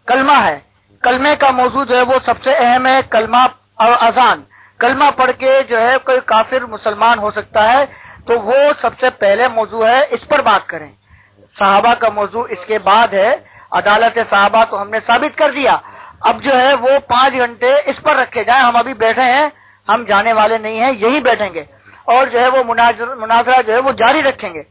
کلمہ ہے. کلمے کا موضوع جو ہے وہ سب سے اہم ہے، کلمہ اور اذان. کلمہ پڑھ کے جو ہے کوئی کافر مسلمان ہو سکتا ہے، تو وہ سب سے پہلے موضوع ہے، اس پر بات کریں. صحابہ کا موضوع اس کے بعد ہے. عدالت صحابہ تو ہم نے ثابت کر دیا، اب جو ہے وہ 5 گھنٹے اس پر رکھے جائیں. ہم ابھی بیٹھے ہیں، ہم جانے والے نہیں ہیں، یہی بیٹھیں گے اور جو ہے وہ مناظرہ جو ہے وہ جاری رکھیں گے.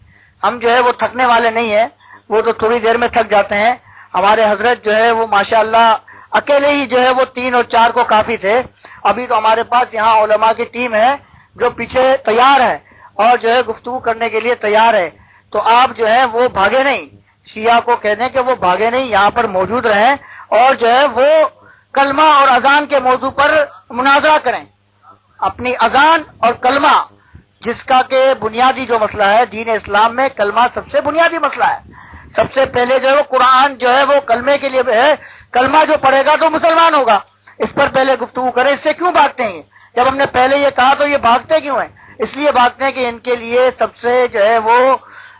ہم جو ہے وہ تھکنے والے نہیں ہیں، وہ تو تھوڑی دیر میں تھک جاتے ہیں. ہمارے حضرت جو ہے وہ ماشاءاللہ اکیلے ہی جو ہے وہ 3 اور 4 کو کافی تھے. ابھی تو ہمارے پاس یہاں علماء کی ٹیم ہے جو پیچھے تیار ہے اور جو ہے گفتگو کرنے کے لیے تیار ہے. تو آپ جو ہے وہ بھاگے نہیں، شیعہ کو کہہ دیں کہ وہ بھاگے نہیں، یہاں پر موجود رہیں اور جو ہے وہ کلمہ اور اذان کے موضوع پر مناظرہ کریں. اپنی اذان اور کلمہ، جس کا کہ بنیادی جو مسئلہ ہے دین اسلام میں، کلمہ سب سے بنیادی مسئلہ ہے. سب سے پہلے جو ہے وہ قرآن جو ہے وہ کلمے کے لیے ہے، کلمہ جو پڑھے گا تو مسلمان ہوگا. اس پر پہلے گفتگو کریں. اس سے کیوں بھاگتے ہیں؟ جب ہم نے پہلے یہ کہا تو یہ بھاگتے کیوں ہیں؟ اس لیے بھاگتے ہیں کہ ان کے لیے سب سے جو ہے وہ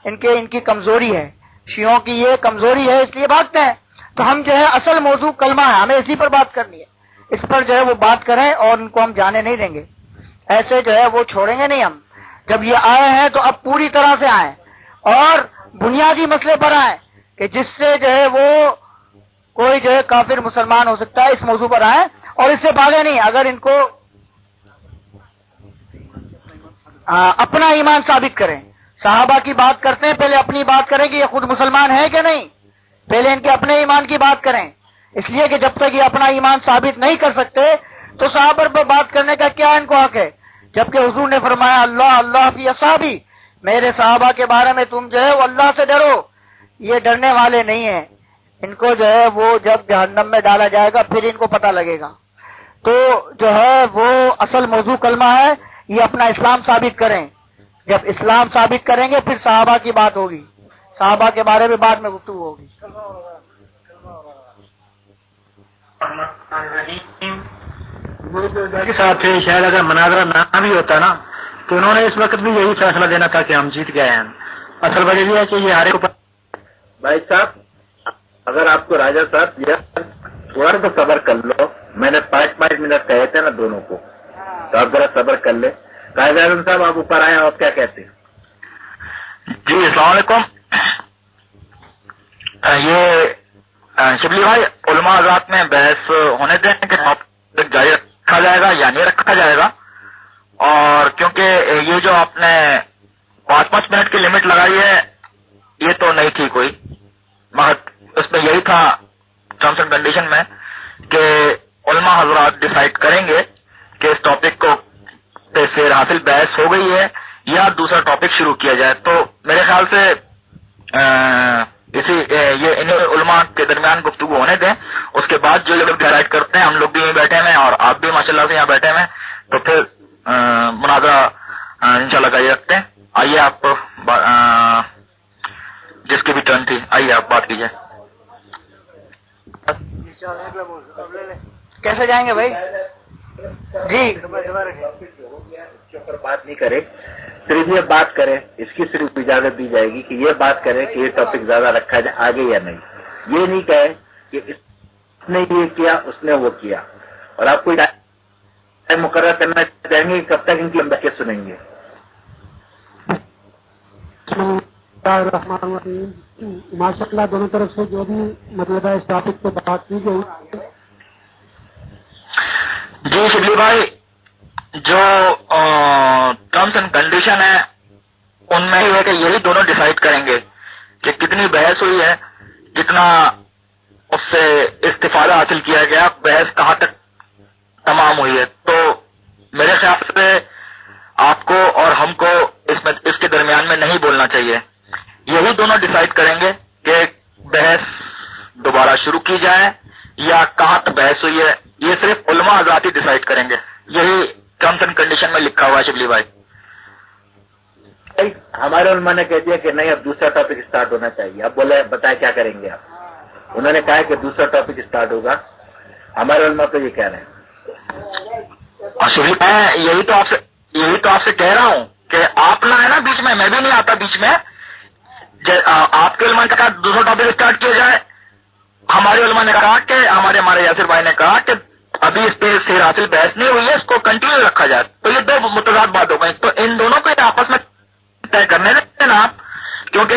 ان کی کمزوری ہے، شیعوں کی یہ کمزوری ہے، اس لیے بھاگتے ہیں. تو ہم جو ہے اصل موضوع کلمہ ہے، ہمیں اسی پر بات کرنی ہے. اس پر جو ہے وہ بات کریں اور ان کو ہم جانے نہیں دیں گے. ایسے جو ہے وہ چھوڑیں گے نہیں ہم. جب یہ آئے ہیں تو اب پوری طرح سے آئیں اور بنیادی مسئلے پر آئیں کہ جس سے جو ہے وہ کوئی جو ہے کافر مسلمان ہو سکتا ہے. اس موضوع پر آئیں اور اس سے بھاگے نہیں. اگر ان کو اپنا ایمان ثابت کریں. صحابہ کی بات کرتے ہیں، پہلے اپنی بات کریں کہ یہ خود مسلمان ہے کہ نہیں. پہلے ان کے اپنے ایمان کی بات کریں، اس لیے کہ جب تک یہ اپنا ایمان ثابت نہیں کر سکتے تو صحابہ پر بات کرنے کا کیا ان کو حق ہے؟ جبکہ حضور نے فرمایا اللہ اللہ فی اصحابی، میرے صحابہ کے بارے میں تم جو ہے وہ اللہ سے ڈرو. یہ ڈرنے والے نہیں ہیں. ان کو جو ہے وہ جب جہنم میں ڈالا جائے گا پھر ان کو پتہ لگے گا. تو جو ہے وہ اصل موضوع کلمہ ہے. یہ اپنا اسلام ثابت کریں. جب اسلام ثابت کریں گے پھر صحابہ کی بات ہوگی، صحابہ کے بارے میں بعد میں گفتگو ہوگی. کے ساتھ شاید اگر مناظرہ نہ بھی ہوتا نا تو انہوں نے اس وقت بھی یہی فیصلہ دینا تھا کہ ہم جیت گئے ہیں. اصل وجہ یہ ہے کہ یہ ہارے اوپر. بھائی صاحب اگر آپ کو راجہ صاحب تھوڑا تو صبر کر لو. میں نے 5 منٹ کہے تھے نا دونوں کو، تو آپ ذرا صبر کر لیں. قائد اعظم صاحب آپ اوپر آئے، آپ کیا کہتے ہیں؟ جی السلام علیکم. یہ شبلی بھائی علماء حضرات میں بحث ہونے دیں کہ ٹاپک جاری رکھا جائے گا یا نہیں رکھا جائے گا. اور کیونکہ یہ جو آپ نے 5 منٹ کی لمٹ لگائی ہے یہ تو نہیں تھی کوئی، مگر اس میں یہی تھا ٹرمس اینڈ کنڈیشن میں کہ علماء حضرات ڈیسائیڈ کریں گے کہ اس ٹاپک کو پہ پھر حاصل بحث ہو گئی ہے یا دوسرا ٹاپک شروع کیا جائے. تو میرے خیال سے یہ ان علماء کے درمیان گفتگو ہونے دیں. اس کے بعد جو لوگ ڈیسائیڈ کرتے ہیں، ہم لوگ بھی یہیں بیٹھے ہوئے ہیں اور آپ بھی ماشاءاللہ سے یہاں بیٹھے ہوئے ہیں، تو پھر مناظرہ انشاءاللہ جاری رکھتے ہیں. آئیے آپ جس کی بھی ٹرن تھی آئیے آپ بات کیجیے. کیسے جائیں گے بھائی؟ جی اس کے اوپر بات نہیں کرے، صرف یہ بات کرے، اس کی صرف اجازت دی جائے گی کہ یہ بات کرے کہ یہ ٹاپک زیادہ رکھا جائے آگے یا نہیں. یہ نہیں کہے کہ اس نے یہ کیا اس نے وہ کیا. اور آپ کو مقرر کرنا چاہیں گے کب تک ان کی لمبا کے سنیں گے. ماشاء اللہ دونوں طرف سے جو بھی مطلب اس ٹاپک پہ بات کی گئی. جی شبلی بھائی، جو ٹرمس اینڈ کنڈیشن ہے ان میں یہ ہے کہ یہی دونوں ڈیسائیڈ کریں گے کہ کتنی بحث ہوئی ہے، کتنا اس سے استفادہ حاصل کیا گیا، بحث کہاں تک تمام ہوئی ہے. تو میرے خیال سے آپ کو اور ہم کو اس کے درمیان میں نہیں بولنا چاہیے. یہی دونوں ڈیسائیڈ کریں گے کہ بحث دوبارہ شروع کی جائے یا کہاں تک بحث ہوئی ہے. یہ صرف علماء حضرات ہی ڈیسائیڈ کریں گے. یہی ٹرمس اینڈ کنڈیشن میں لکھا ہوا ہے شبلی بھائی. ہمارے علماء نے کہہ دیا کہ نہیں اب دوسرا ٹاپک اسٹارٹ ہونا چاہیے. اب بولے بتائیں کیا کریں گے آپ. انہوں نے کہا کہ دوسرا ٹاپک اسٹارٹ ہوگا. ہمارے علماء تو یہ کہہ رہے ہیں. شبلی میں یہی تو آپ سے کہہ رہا ہوں کہ آپ نہ ہے نا بیچ میں بھی نہیں آتا بیچ میں. آپ کے علماء نے کہا دوسرا ٹاپک اسٹارٹ کیا جائے، ہمارے علماء نے کہا کہ ہمارے یاسر بھائی نے کہا کہ ابھی اس پہ سیر حاصل بحث نہیں ہوئی ہے، اس کو کنٹینیو رکھا جائے. تو یہ دو متضاد بات ہو گئی. تو ان دونوں کو آپس میں طے کرنے دیں نا آپ، کیونکہ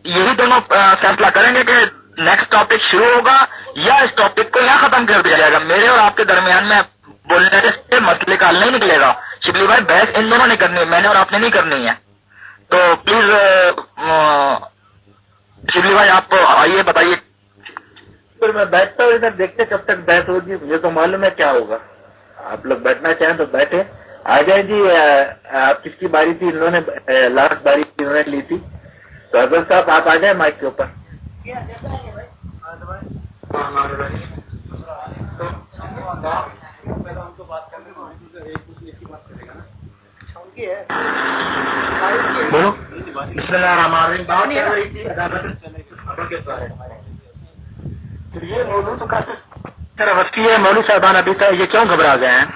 یہی دونوں فیصلہ کریں گے کہ نیکسٹ ٹاپک شروع ہوگا یا اس ٹاپک کو یہاں ختم کر دیا جائے گا. میرے اور آپ کے درمیان میں بولنے سے مسئلے کا حل نہیں نکلے گا. شبلی بھائی بحث ان دونوں نے کرنی ہے، میں نے اور آپ نے نہیں کرنی ہے. تو پلیز شبلی بھائی آپ آئیے بتائیے. پھر میں بیٹھتا ہوں ادھر، دیکھتے کب تک بحث ہوگی. مجھے تو معلوم ہے کیا ہوگا. آپ لوگ بیٹھنا چاہیں تو بیٹھے. آ جائیں جی. آپ کس کی باری تھی؟ انہوں نے لاسٹ باری انہوں نے لی تھی. تو اگر صاحب آپ آ جائیں مائک کے اوپر. بولو. بسم اللہ الرحمن یہ موضوع تو کافی طرف کی ہے. مولوی صاحبان ابھی تک یہ کیوں گھبرا گئے ہیں؟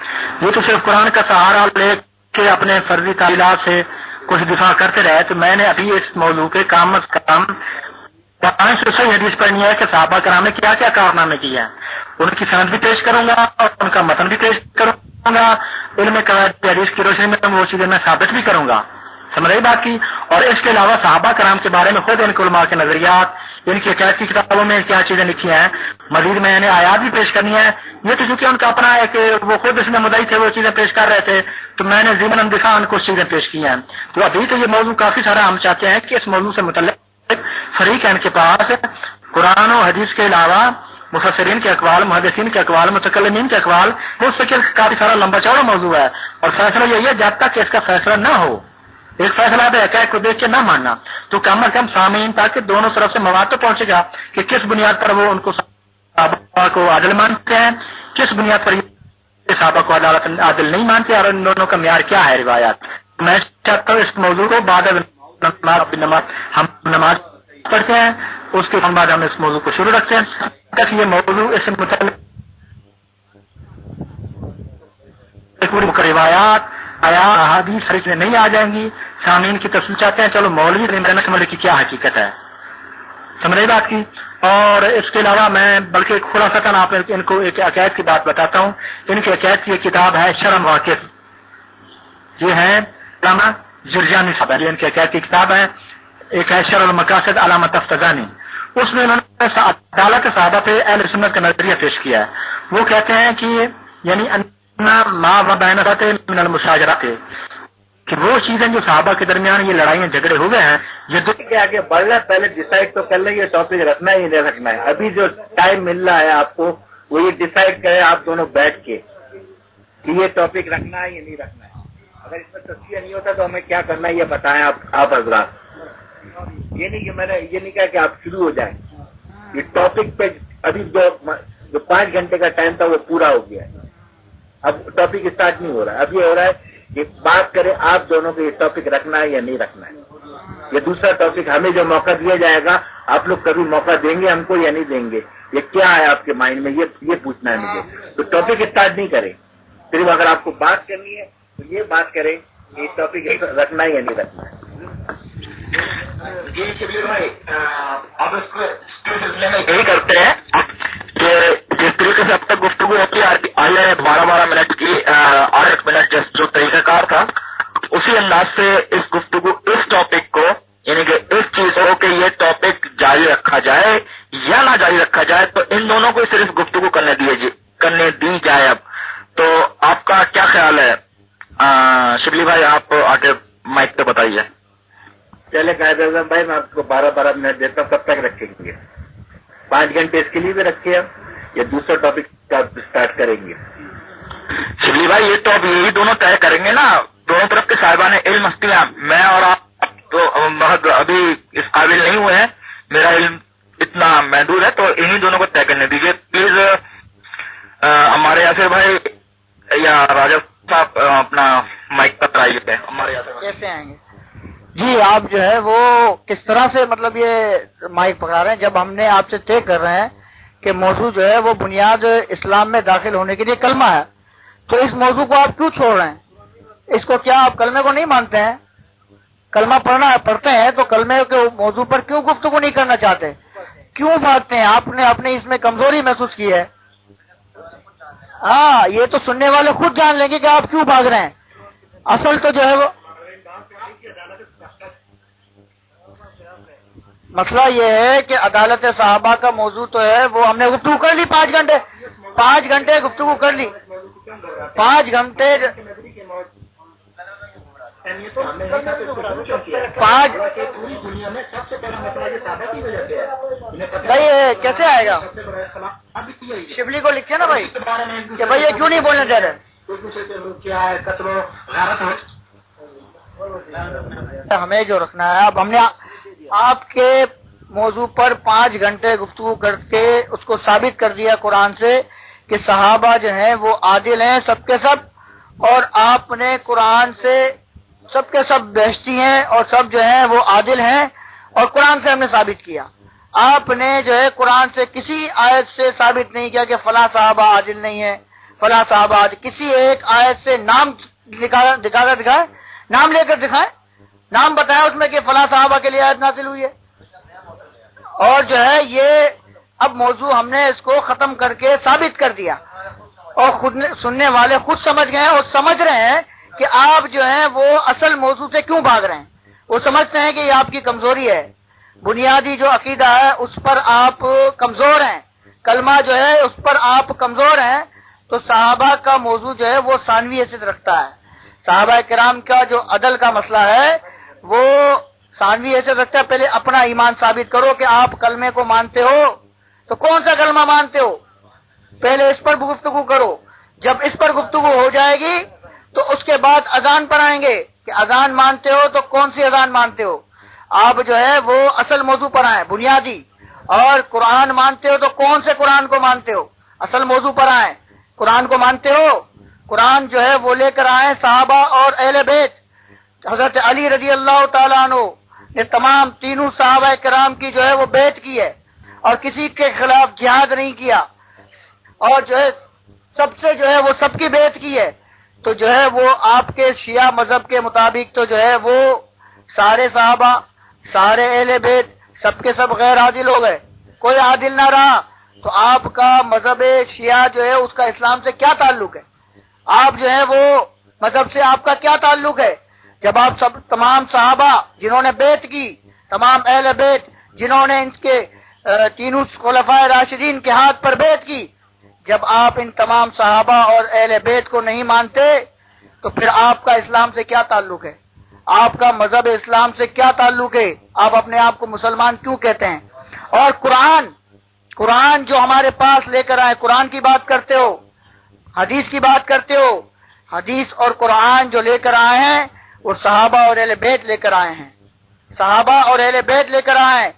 یہ تو صرف قرآن کا سہارا لے کے اپنے فرضی تعلیمات سے کچھ دفاع کرتے رہے. تو میں نے ابھی اس موضوع کے کم از کم 5 سے 6 حدیث پڑھنی ہے کہ صحابہ کرام نے کیا کیا کارنامے کیے ہیں. ان کی سند بھی پیش کروں گا اور ان کا متن بھی پیش کروں گا. علم حدیث کی روشنی میں وہ چیزیں میں ثابت بھی کروں گا. سمجھ رہی بات کی. اور اس کے علاوہ صحابہ کرام کے بارے میں خود ان کے علماء کے نظریات، ان کی عقائد کی کتابوں میں کیا چیزیں لکھی ہیں. مزید میں نے آیات بھی پیش کرنی ہے. یہ تو چونکہ ان کا اپنا ہے کہ وہ خود اس میں مدعی تھے، وہ چیزیں پیش کر رہے تھے، تو میں نے ضمن اندفاع کچھ چیزیں پیش کی ہیں. تو ابھی تو یہ موضوع کافی سارا ہم چاہتے ہیں کہ اس موضوع سے متعلق فریقین کے پاس قرآن و حدیث کے علاوہ مفسرین کے اقوال، محدثین کے اقوال، متکلمین کے اقوال، وہ فکر کافی سارا لمبا چوڑا موضوع ہے. اور فیصلہ یہی ہے جب تک کہ اس کا فیصلہ نہ ہو، ایک فیصلہ ہے عقائد کو دیکھ کے نہ ماننا، تو کم از کم سامعین تاکہ دونوں طرف سے مواد تو پہنچے گا کہ کس بنیاد پر وہ ان کو صحابہ کو عادل مانتے ہیں، کس بنیاد پر یہ صحابہ کو عادل نہیں مانتے، اور ان دونوں کا معیار کیا ہے روایات. میں چاہتا ہوں اس موضوع کو بعد ہم نماز پڑھتے ہیں، اس کے بعد ہم اس موضوع کو شروع رکھتے ہیں. تک یہ موضوع اس سے متعلق روایات احادیث شریف میں نہیں آ جائیں گی. سامعین کی تفصیل چاہتے ہیں، چلو مولوی رہنا سمجھ کی کیا حقیقت ہے، سمجھ بات کی. اور اس کے علاوہ میں بلکہ خلاصتاً آپ ان کو ایک عقائد کی بات بتاتا ہوں. ان کی عقائد کی ایک کتاب ہے شرم واقف، یہ ہے علامہ جرجانی صاحب، یہ ان کی عقائد کی کتاب ہے. ایک ہے شرح المقاصد علامہ تفتزانی، اس میں انہوں نے عدالت صحابہ پہ اہل سنت کا نظریہ پیش کیا ہے. وہ کہتے ہیں کہ یعنی ما وبینات من المشاجرات، کہ وہ چیزیں جو صحابہ کے درمیان یہ لڑائیاں جھگڑے ہوئے ہیں، یہ کے آگے بڑھنا پہلے ڈیسائیڈ تو کر لیں یہ ٹاپک رکھنا ہے یا نہیں رکھنا ہے. ابھی جو ٹائم مل رہا ہے آپ کو وہ یہ ڈیسائیڈ کریں آپ دونوں بیٹھ کے کہ یہ ٹاپک رکھنا ہے یا نہیں رکھنا ہے. اگر اس میں تصویر نہیں ہوتا تو ہمیں کیا کرنا ہے یہ بتائیں آپ حضرات. یہ نہیں کہ میں نے یہ نہیں کہا کہ آپ شروع ہو جائیں. یہ ٹاپک پہ ابھی جو 5 گھنٹے کا ٹائم تھا وہ پورا ہو گیا ہے. اب ٹاپک اسٹارٹ نہیں ہو رہا ہے. اب یہ ہو رہا ہے کہ بات کریں آپ دونوں کو یہ ٹاپک رکھنا ہے یا نہیں رکھنا ہے. یہ دوسرا ٹاپک ہمیں جو موقع دیا جائے گا آپ لوگ کبھی موقع دیں گے ہم کو یا نہیں دیں گے. یہ کیا ہے آپ کے مائنڈ میں یہ پوچھنا ہے مجھے. تو ٹاپک اسٹارٹ نہیں کریں. صرف اگر آپ کو بات کرنی ہے تو یہ بات کریں کہ ٹاپک رکھنا ہے یا نہیں رکھنا ہے. جی شبیر بھائی، اب اس کو سلسلے میں یہی کرتے ہیں کہ جس طریقے سے اب تک گفتگو ہوتی آئی ہے 12 منٹ کی 8 منٹ جو طریقہ کار تھا، اسی انداز سے اس گفتگو اس ٹاپک کو یعنی کہ اس چیز کو کہ یہ ٹاپک جاری رکھا جائے یا نہ جاری رکھا جائے تو ان دونوں کو صرف گفتگو کرنے دی جائے. اب تو آپ کا کیا خیال ہے شبلی بھائی؟ آپ آگے مائک پہ بتائیے. چلے قائد اعظم بھائی، میں آپ کو 12 منٹ دیتا ہوں. کب تک رکھیں گے؟ 5 گھنٹے اس کے لیے بھی رکھے ہم یا دوسرا ٹاپک اسٹارٹ کریں گے؟ شبلی بھائی، یہ تو اب یہی دونوں طے کریں گے نا. دونوں طرف کے صاحبان علم ہستی ہیں. میں اور آپ تو بہت ابھی اس قابل نہیں ہوئے ہیں، میرا علم اتنا محدود ہے، تو انہی دونوں کو طے کرنے دیجیے پلیز. ہمارے یاسر بھائی یا راجہ صاحب اپنا مائک پر آئیے. ہمارے یاسر کیسے آئیں گے؟ جی آپ جو ہے وہ کس طرح سے مطلب یہ مائک پکڑا رہے ہیں؟ جب ہم نے آپ سے طے کر رہے ہیں کہ موضوع جو ہے وہ بنیاد اسلام میں داخل ہونے کے لیے کلمہ ہے، تو اس موضوع کو آپ کیوں چھوڑ رہے ہیں؟ اس کو کیا آپ کلمے کو نہیں مانتے ہیں؟ کلمہ پڑھتے ہیں تو کلمے کے موضوع پر کیوں گفتگو نہیں کرنا چاہتے؟ کیوں بھاگتے ہیں؟ آپ نے اپنے اس میں کمزوری محسوس کی ہے. ہاں، یہ تو سننے والے خود جان لیں گے کہ آپ کیوں بھاگ رہے ہیں. اصل تو جو ہے وہ مسئلہ یہ ہے کہ عدالت صحابہ کا موضوع تو ہے، وہ ہم نے گفتگو کر لی 5 گھنٹے گفتگو کر لی. 5 گھنٹے بھائی کیسے آئے گا؟ شبلی کو لکھے نا بھائی کہ بھائی یہ کیوں نہیں بولنے دے رہے. ہمیں جو رکھنا ہے، اب ہم نے آپ کے موضوع پر 5 گھنٹے گفتگو کر کے اس کو ثابت کر دیا قرآن سے کہ صحابہ جو ہیں وہ عادل ہیں سب کے سب، اور آپ نے قرآن سے سب کے سب بہشتی ہیں اور سب جو ہیں وہ عادل ہیں، اور قرآن سے ہم نے ثابت کیا. آپ نے جو ہے قرآن سے کسی آیت سے ثابت نہیں کیا کہ فلاں صحابہ عادل نہیں ہے، فلاں صحابہ عادل. کسی ایک آیت سے نام دکھائے، نام لے کر دکھائے، نام بتایا اس میں کہ فلاں صحابہ کے لیے آیت نازل ہوئی ہے. اور جو ہے یہ اب موضوع ہم نے اس کو ختم کر کے ثابت کر دیا، اور خود سننے والے خود سمجھ گئے ہیں اور سمجھ رہے ہیں کہ آپ جو ہیں وہ اصل موضوع سے کیوں بھاگ رہے ہیں. وہ سمجھتے ہیں کہ یہ آپ کی کمزوری ہے، بنیادی جو عقیدہ ہے اس پر آپ کمزور ہیں، کلمہ جو ہے اس پر آپ کمزور ہیں. تو صحابہ کا موضوع جو ہے وہ ثانوی حیثیت رکھتا ہے. صحابہ کرام کا جو عدل کا مسئلہ ہے وہ ثانوی حیثیت رکھتا ہے. پہلے اپنا ایمان ثابت کرو کہ آپ کلمے کو مانتے ہو، تو کون سا کلمہ مانتے ہو، پہلے اس پر گفتگو کرو. جب اس پر گفتگو ہو جائے گی تو اس کے بعد اذان پر آئیں گے کہ اذان مانتے ہو تو کون سی اذان مانتے ہو. آپ جو ہے وہ اصل موضوع پر آئیں بنیادی، اور قرآن مانتے ہو تو کون سے قرآن کو مانتے ہو، اصل موضوع پر آئیں. قرآن کو مانتے ہو، قرآن جو ہے وہ لے کر آئیں. صحابہ اور اہل بیت، حضرت علی رضی اللہ تعالیٰ عنہ نے تمام تینوں صحابہ کرام کی جو ہے وہ بیعت کی ہے اور کسی کے خلاف جہاد نہیں کیا، اور جو ہے سب سے جو ہے وہ سب کی بیعت کی ہے. تو جو ہے وہ آپ کے شیعہ مذہب کے مطابق تو جو ہے وہ سارے صحابہ، سارے اہل بیت سب کے سب غیر عادل ہو گئے، کوئی عادل نہ رہا. تو آپ کا مذہب شیعہ جو ہے اس کا اسلام سے کیا تعلق ہے؟ آپ جو ہے وہ مذہب سے آپ کا کیا تعلق ہے؟ جب آپ سب تمام صحابہ جنہوں نے بیعت کی، تمام اہل بیت جنہوں نے ان کے تینوں خلفائے راشدین کے ہاتھ پر بیعت کی، جب آپ ان تمام صحابہ اور اہل بیت کو نہیں مانتے تو پھر آپ کا اسلام سے کیا تعلق ہے؟ آپ کا مذہب اسلام سے کیا تعلق ہے؟ آپ اپنے آپ کو مسلمان کیوں کہتے ہیں؟ اور قرآن جو ہمارے پاس لے کر آئے، قرآن کی بات کرتے ہو، حدیث کی بات کرتے ہو. حدیث اور قرآن جو لے کر آئے ہیں وہ صحابہ اور اہل بیت لے کر آئے ہیں، صحابہ اور اہل بیت لے کر آئے ہیں.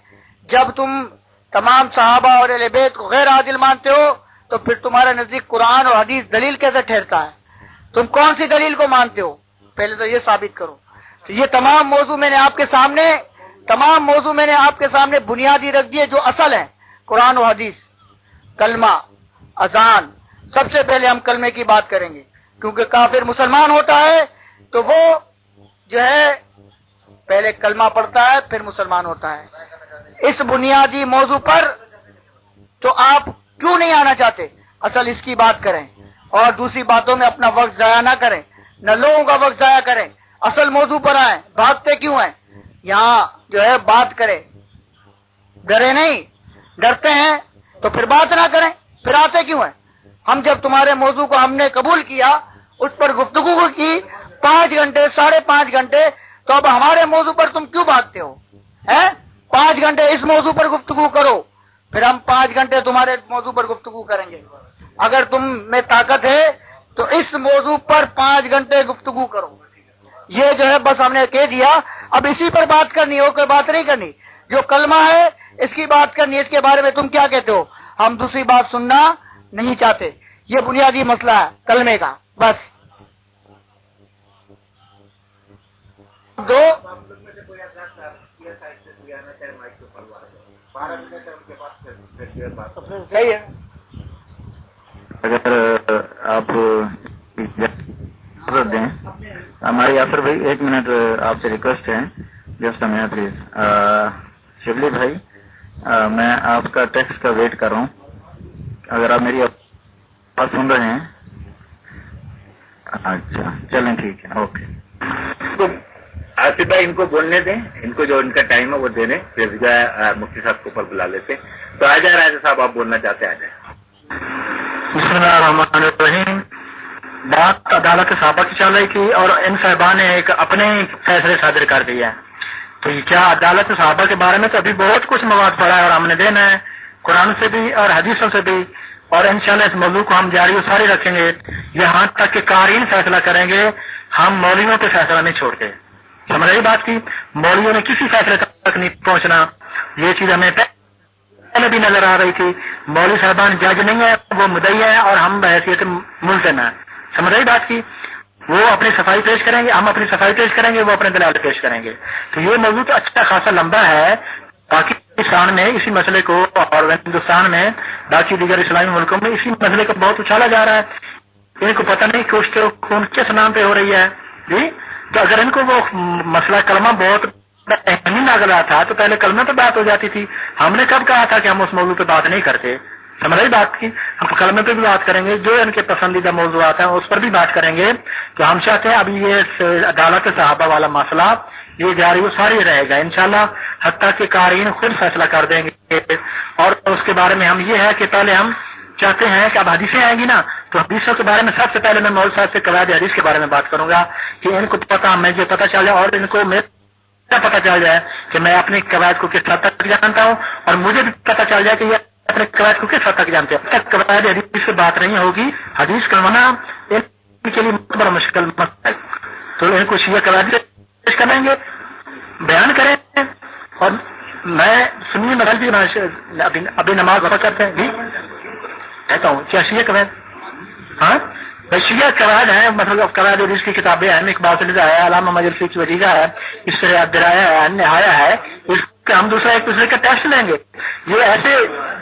جب تم تمام صحابہ اور اہل بیت کو غیر عادل مانتے ہو تو پھر تمہارے نزدیک قرآن اور حدیث دلیل کیسے ٹھہرتا ہے؟ تم کون سی دلیل کو مانتے ہو؟ پہلے تو یہ ثابت کرو. تو یہ تمام موضوع میں نے آپ کے سامنے بنیادی رکھ دیے جو اصل ہیں، قرآن و حدیث. کلمہ، اذان، سب سے پہلے ہم کلمے کی بات کریں گے. کیونکہ کافر مسلمان ہوتا ہے تو وہ جو ہے پہلے کلمہ پڑھتا ہے پھر مسلمان ہوتا ہے. اس بنیادی موضوع پر تو آپ کیوں نہیں آنا چاہتے؟ اصل اس کی بات کریں اور دوسری باتوں میں اپنا وقت ضائع نہ کریں، نہ لوگوں کا وقت ضائع کریں. اصل موضوع پر آئیں. بھاگتے کیوں ہیں؟ یہاں جو ہے بات کریں، ڈرے نہیں. ڈرتے ہیں تو پھر بات نہ کریں، پھر آتے کیوں ہیں؟ ہم جب تمہارے موضوع کو ہم نے قبول کیا، اس پر گفتگو کی 5 گھنٹے 5.5 گھنٹے، تو اب ہمارے موضوع پر تم کیوں بھاگتے ہو؟ 5 گھنٹے اس موضوع پر گفتگو کرو، پھر ہم 5 گھنٹے تمہارے موضوع پر گفتگو کریں گے. اگر تم میں طاقت ہے تو اس موضوع پر 5 گھنٹے گفتگو کرو. یہ جو ہے بس ہم نے کہہ دیا. اب اسی پر بات کرنی ہو، کوئی بات نہیں کرنی. جو کلمہ ہے اس کی بات کرنی ہے. اس کے بارے میں تم کیا کہتے ہو؟ ہم دوسری بات سننا نہیں چاہتے. یہ بنیادی مسئلہ ہے کلمے کا. بس دو صحیح ہے. اگر آپ اجازت دیں ہماری یاسر بھائی 1 منٹ آپ سے ریکویسٹ ہے. جسٹ میں پلیز شبلی بھائی میں آپ کا ٹیکسٹ کا ویٹ کر رہا ہوں. اگر آپ میری بات سن رہے ہیں. اچھا چلیں ٹھیک ہے اوکے. آصف بھائی ان کو بولنے دیں، ان کو جو ان کا ٹائم ہے وہ دینے، پھر جو ہے مفتی صاحب کو اوپر بلا لیتے. تو آ جائے راجہ صاحب، آپ بولنا چاہتے ہیں آ جائیں. بسم اللہ الرحمن الرحیم. بات عدالت صحابہ کی چل رہی تھی اور ان صاحبان نے ایک اپنے فیصلے صادر کر دیا ہے. تو کیا عدالت صحابہ کے بارے میں تو ابھی بہت کچھ مواد پڑا ہے اور ہم نے دینا ہے قرآن سے بھی اور حدیثوں سے بھی، اور انشاءاللہ اس موضوع کو ہم جاری و ساری رکھیں گے یہاں تک کہ قارئین فیصلہ کریں گے. ہم مولویوں پہ فیصلہ نہیں چھوڑتے. سمجھ رہی بات کی؟ مولویوں نے کسی فیصلے تک نہیں پہنچنا. یہ چیز ہمیں پہلے بھی نظر آ رہی تھی. مولوی صاحبان جج نہیں ہے، وہ مدعی ہے اور ہم بحیثیت ملزم ہیں. سمجھ رہی بات کی؟ وہ اپنی صفائی پیش کریں گے، ہم اپنی صفائی پیش کریں گے، وہ اپنے دلائل پیش کریں گے. تو یہ موضوع تو اچھا خاصا لمبا ہے. پاکستان میں اسی مسئلے کو اور ہندوستان میں باقی دیگر اسلامی ملکوں میں اسی مسئلے کو بہت اچھالا جا رہا ہے. ان کو پتہ نہیں کہ کون کس نام پہ ہو رہی ہے جی. تو اگر ان کو وہ مسئلہ کلمہ بہت اہم لگ رہا تھا تو پہلے کلمہ پہ بات ہو جاتی تھی. ہم نے کب کہا تھا کہ ہم اس موضوع پہ بات نہیں کرتے؟ سمجھ رہی بات کی؟ ہم کلمے پہ بھی بات کریں گے، جو ان کے پسندیدہ موضوعات ہیں اس پر بھی بات کریں گے. تو ہم چاہتے ہیں ابھی یہ عدالت صحابہ والا مسئلہ یہ جاری و ساری رہے گا انشاءاللہ، حتیٰ کہ قارئین خود فیصلہ کر دیں گے. اور اس کے بارے میں ہم یہ ہے کہ پہلے ہم چاہتے ہیں کہ اب حدیثیں آئیں گی نا، تو حدیثوں کے بارے میں سب سے پہلے میں مولوی صاحب سے قواعد حدیث کے بارے میں بات کروں گا کہ ان کو پتا مجھے پتہ چل جائے اور ان کو پتہ چل جائے کہ میں اپنی قواعد کو کس حد تک جانتا ہوں اور مجھے بھی پتہ چل جائے کہ یہ اپنے قواعد کو کس حد تک جانتے ہیں. قواعد حدیث سے بات نہیں ہوگی. حدیث کا معنی ان کے لیے بڑا مشکل مسئلہ ہے. تو ان کو شیعہ قواعد پیش کریں گے، بیان کریں. اور میں سنی مدل بھی ابھی نماز وقت کرتے ہیں جی کہتا ہوں کیا شیعہ قواعد؟ ہاں شیعہ قواعد ہے، مطلب قواعد حدیث کی کتابیں ہیں. اقبال سے لکھا ہے، علامہ مجلسی کی وجیزہ ہے، اس سے درایا ہے، نہایا ہے. اس کا ہم دوسرا ایک دوسرے کا ٹیسٹ لیں گے. یہ ایسے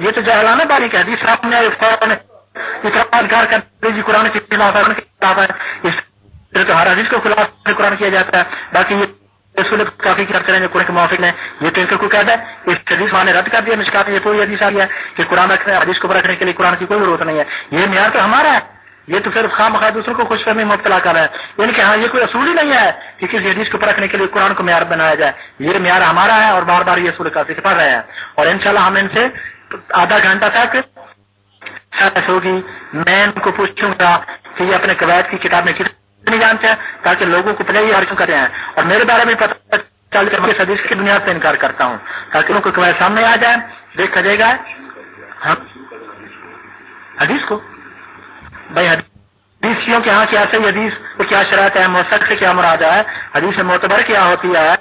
یہ تو جہلانہ باری کا حدیث صاحب نے اقرار کر دی قرآن کے خلاف ہے. اس تو ہر حدیث کو خلاف قرآن کیا جاتا ہے. باقی یہ رسول کافی کی رد کریں گے قرآن کے موافق نے. یہ تو ان کو کہتا ہے اس حدیث نے رد کر دیا مشکات میں. یہ پوری حدیث آ گیا کہ قرآن رکھنے حدیث کو رکھنے کے لیے قرآن کی کوئی ضرورت نہیں ہے. یہ معیار تو ہمارا ہے. یہ تو صرف خواہ مخواہ دوسروں کو خوش فہمی مبتلا کر رہا ہے. یعنی کہ ہاں یہ کوئی اصول ہی نہیں ہے کہ کسی حدیث کو پرکھنے کے لیے قرآن کو معیار بنایا جائے. یہ معیار ہمارا ہے اور بار بار یہ اصول کافی پڑھ رہے ہیں. اور انشاءاللہ ہم ان سے آدھا گھنٹہ تک ہوگی. میں ان کو پوچھوں گا کہ یہ اپنے قواعد کی کتاب میں کتنی جانتے ہیں تاکہ لوگوں کو پہلے ہی حرکت کر رہے ہیں. اور میرے بارے میں پتہ چل کے میں اس حدیث کی بنیاد پہ انکار کرتا ہوں تاکہ ان کو قواعد سامنے آ جائے. دیکھا جائے گا حدیث کو بھائی حدیثیوں کے ہاں کیا صحیح حدیث اور کیا شرائط ہے، موثق سے کیا مراد ہے، حدیث معتبر کیا ہوتی ہے،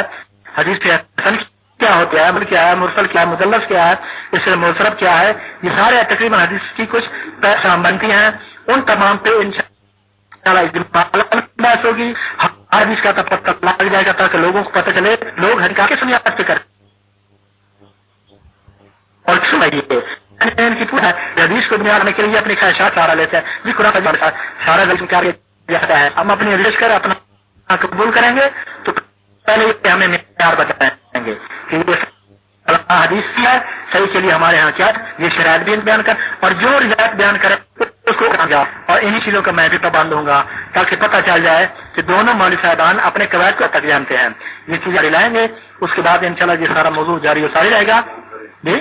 حدیث حسن کیا ہوتا ہے، کیا ہے مرسل کیا ہے، مدلس کیا ہے، اس سے منصرف کیا ہے. یہ سارے تقریباً حدیث کی کچھ پیسام بنتی ہیں. ان تمام پہ انشاءاللہ بحث ہوگی. ہر حدیث کا پتہ لگ جائے گا تاکہ لوگوں کو پتہ چلے لوگ حدیث کے سنیات پہ کریں. اور سنائیے کی پورا حدیث کو بنیاد کرنے کے لیے اپنی خواہشات سہارا لیتے ہیں. جی قرآن کا سارا غلط کیا جاتا ہے. ہم اپنی ریسرچ کر اپنا قبول کریں گے تو پہلے ہمیں معیار بتائیں گے کہ یہ حدیث ہے صحیح کے لیے ہمارے ہاں کیا یہ شرائط بھی بیان کر, اور جو روایت بیان کرے اس کو جاؤ. اور انہی چیزوں کا میں بھی پابند ہوں گا تاکہ پتہ چل جائے کہ دونوں مولوی صاحبان اپنے قواعد کو تک جانتے ہیں. یہ چیزیں لائیں گے, اس کے بعد انشاءاللہ یہ سارا موضوع جاری و ساری رہے گا. جی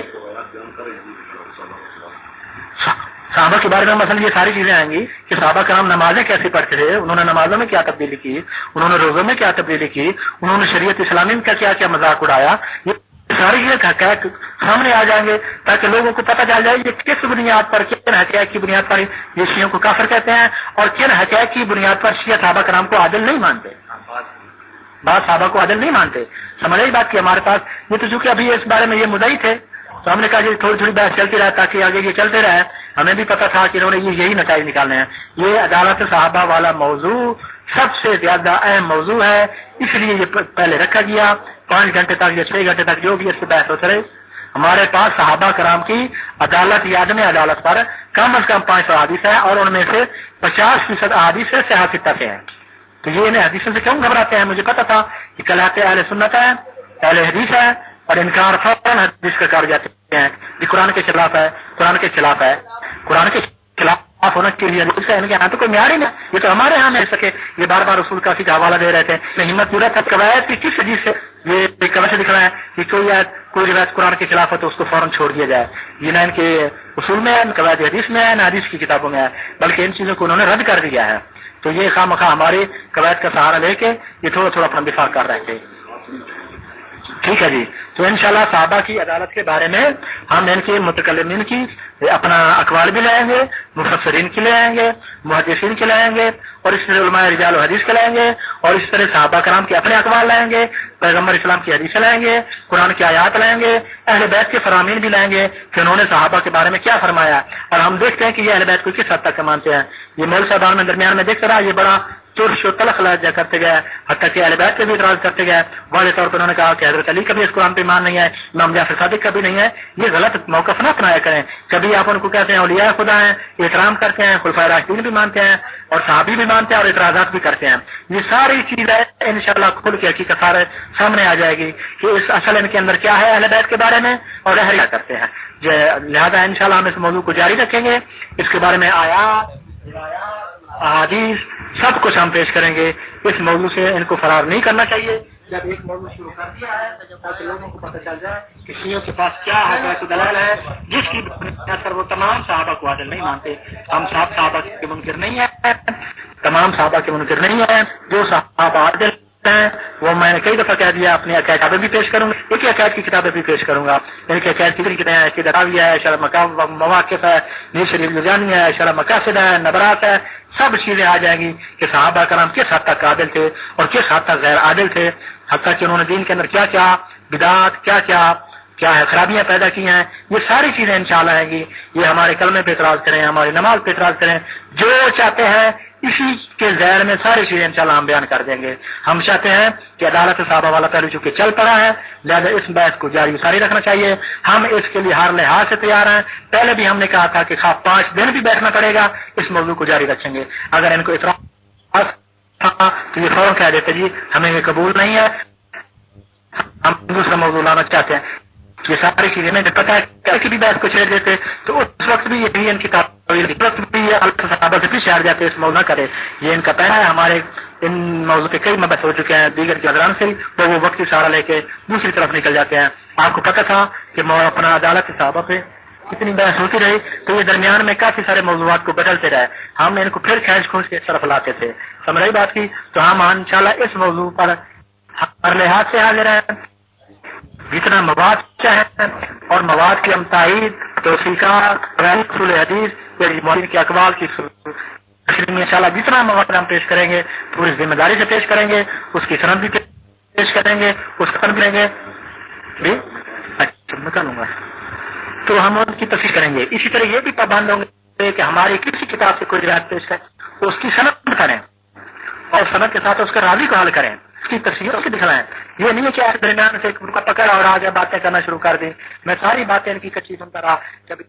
صحابہ کے بارے میں مثلا یہ ساری چیزیں آئیں گی کہ صحابہ کرام نمازیں کیسے پڑھتے تھے, انہوں نے نمازوں میں کیا تبدیلی کی, انہوں نے روزوں میں کیا تبدیلی کی, انہوں نے شریعت اسلامی کا کیا کیا مذاق اڑایا. یہ ساری چیزیں سامنے آ جائیں گے تاکہ لوگوں کو پتہ چل جائے یہ کس بنیاد پر, کن حقائق کی بنیاد پر یہ شیعوں کو کافر کہتے ہیں اور کن حقائق کی بنیاد پر شیعہ صحابہ کرام کو عادل نہیں مانتے, بعض صحابہ کو عادل نہیں مانتے. سمجھ رہی بات کہ ہمارے پاس یہ تو چونکہ ابھی اس بارے میں یہ مدعی تھے تو ہم نے کہا یہ تھوڑی تھوڑی بحث چلتی رہے تاکہ آگے یہ چلتے رہے. ہمیں بھی پتا تھا کہ انہوں نے یہی نتائج نکالنے ہیں. یہ عدالت صحابہ والا موضوع سب سے زیادہ اہم موضوع ہے, اس لیے یہ پہلے رکھا گیا. 5 گھنٹے تک یا 6 گھنٹے تک جو بھی اس پہ بحث ہوتے رہے. ہمارے پاس صحابہ کرام کی عدالت یا عدم عدالت پر کم از کم 500 احادیث ہیں اور ان میں سے 50% احادیث سے صحیح ستہ سے ہیں. تو یہ انہیں حدیثوں سے کیوں گھبراتے ہیں؟ مجھے پتا تھا کہ کہلاتے اہل سنت ہے, اہل حدیث ہے, اور انکار فوراً حدیث کا کر جاتے ہیں یہ قرآن کے خلاف ہے, قرآن کے خلاف ہے. قرآن کے خلاف ہونے کے لیے ان کے یہاں تو کوئی معیار ہی نہیں. یہ تو ہمارے یہاں مل سکے. یہ بار بار رسول کافی کا حوالہ دے رہے تھے. ہمت پورا تھا قواعد کی کس حدیث سے یہ قواعد سے دکھ رہا ہے کہ کوئی روایت قرآن کے خلاف ہے تو اس کو فوراً چھوڑ دیا جائے. یہ نہ ان کے اصول میں ہے, نہ قواعد حدیث میں ہے, نہ حدیث کی کتابوں میں ہے, بلکہ ان چیزوں کو انہوں نے رد کر دیا ہے. تو یہ خواہ مخواہ ہمارے قواعد کا سہارا لے کے یہ تھوڑا تھوڑا اپنا دفاع کر رہے تھے. ٹھیک ہے جی. تو انشاءاللہ صحابہ کی عدالت کے بارے میں ہم ان کے متکلمین کی اپنا اقوال بھی لائیں گے, مفسرین کے لائیں گے, محدثین کے لائیں گے, اور اس طرح علماء رجال و حدیث کے لائیں گے, اور اس طرح صحابہ کرام کے اپنے اقوال لائیں گے, پیغمبر اسلام کی حدیثیں لائیں گے, قرآن کی آیات لائیں گے, اہل بیت کے فرامین بھی لائیں گے کہ انہوں نے صحابہ کے بارے میں کیا فرمایا. اور ہم دیکھتے ہیں کہ یہ اہل بیت کو کس حد تک مانتے ہیں. یہ مول صاحبان میں درمیان میں دیکھتے رہا, یہ بڑا ترش و تلخ لہجہ کرتے گئے, حتیٰ کہ اہل بیت پہ بھی اعتراض کرتے گئے. واضح طور پر انہوں نے کہا کہ حضرت علی کا بھی اس قرآن پہ ایمان نہیں ہے, امام جعفر صادق کا بھی نہیں ہے. یہ غلط موقف نہ اپنایا کریں. کبھی آپ ان کو کہتے ہیں اولیاء خدا ہیں, احترام کرتے ہیں, خلفائے راشدین بھی مانتے ہیں, اور صحابی بھی مانتے ہیں, اور اعتراضات بھی کرتے ہیں. یہ ساری چیزیں انشاءاللہ کھل کے حقیقت سامنے آ جائے گی کہ اس اصل ان کے اندر کیا ہے اہل بیت کے بارے میں, اور کیا کرتے ہیں. لہذا انشاءاللہ ہم اس موضوع کو جاری رکھیں گے. اس کے بارے میں آیات احادیث سب کچھ ہم پیش کریں گے. اس موضوع سے ان کو فرار نہیں کرنا چاہیے. جب ایک موضوع شروع کر دیا ہے تاکہ لوگوں کو پتہ چل جائے کہ شیعوں کے پاس کیا حقائق دلائل ہے جس کی بنیاد پر وہ تمام صحابہ کو عادل نہیں مانتے. ہم صحابہ کے منکر نہیں ہیں, تمام صحابہ کے منکر نہیں ہیں. جو صحابہ عادل ہیں وہ میں نے کئی دفعہ کہہ دیا, اپنی عقائد بھی پیش کروں گا, ایک عقائد کی کتابیں بھی پیش کروں گا. ان کی عقائد کی کتابیں ہیں, دراویہ ہے, شرح مواقف ہے, نیر شریف لدھیانی ہے, شرح مقاصد ہے, نبرات ہے. سب چیزیں آ جائیں گی کہ صحابہ کرام کس حد تک عادل تھے اور کس حد تک غیر عادل تھے, حتیٰ کہ انہوں نے دین کے اندر کیا کیا بدعات کیا ہے خرابیاں پیدا کی ہیں. یہ ساری چیزیں انشاءاللہ آئیں گی. یہ ہمارے کلمے پہ اعتراض کریں, ہماری نماز پہ اعتراض کریں, جو چاہتے ہیں اسی کے ذہن میں ساری چیزیں انشاءاللہ ہم بیان کر دیں گے. ہم چاہتے ہیں کہ عدالت صحابہ والا پہلو چونکہ چل پڑا ہے, لہذا اس بحث کو جاری ساری رکھنا چاہیے. ہم اس کے لیے ہر لحاظ سے تیار ہیں. پہلے بھی ہم نے کہا تھا کہ 5 دن بھی بیٹھنا پڑے گا, اس موضوع کو جاری رکھیں گے. اگر ان کو اعتراض تو یہ فوراً کہہ دیتے جی ہمیں یہ قبول نہیں ہے, ہم دوسرا موضوع لانا چاہتے ہیں. یہ ساری چیزیں میں پتا ہے کہ بھی بحث کو چھیڑ دیتے تو اس وقت بھی یہ ان کی وقت بھی یہ صحابہ سے بھی شہر جاتے, اس موضوع نہ کرے. یہ ان کا پہلا ہے. ہمارے ان موضوع پہ کئی مبحث ہو چکے ہیں دیگر کے حضران سے, تو وہ وقتی سہارا لے کے دوسری طرف نکل جاتے ہیں. آپ کو پتا تھا کہ اپنا عدالت صحابہ پہ کتنی بحث ہوتی رہی, تو یہ درمیان میں کافی سارے موضوعات کو بدلتے رہے. ہم ان کو پھر کھینچ کھونچ کے اس طرف لاتے تھے. سمجھ رہی بات کی. تو ہم انشاءاللہ اس موضوع پر ہر لحاظ سے حاضر ہیں. جتنا مواد چاہے اور مواد کی ہم تائید توثیقات اصول حدیث کے اقوال کی انشاءاللہ جتنا مواد ہم پیش کریں گے پوری ذمہ داری سے پیش کریں گے. اس کی سند بھی پیش کریں گے, اس کا لیں گے جی نکالوں گا تو ہم ان کی تفصیل کریں گے. اسی طرح یہ بھی پابند ہوں گے کہ ہماری کسی کتاب سے کوئی روایت پیش کریں تو اس کی سند کریں اور سند کے ساتھ اس کا راوی کو حل کریں, اس کی تفصیل اس کی دکھلائیں. یہ نہیں ہے کہ درمیان سے پکڑ اور آگے باتیں کرنا شروع کر دیں. میں ساری باتیں ان کی کچی سنتا رہا. کبھی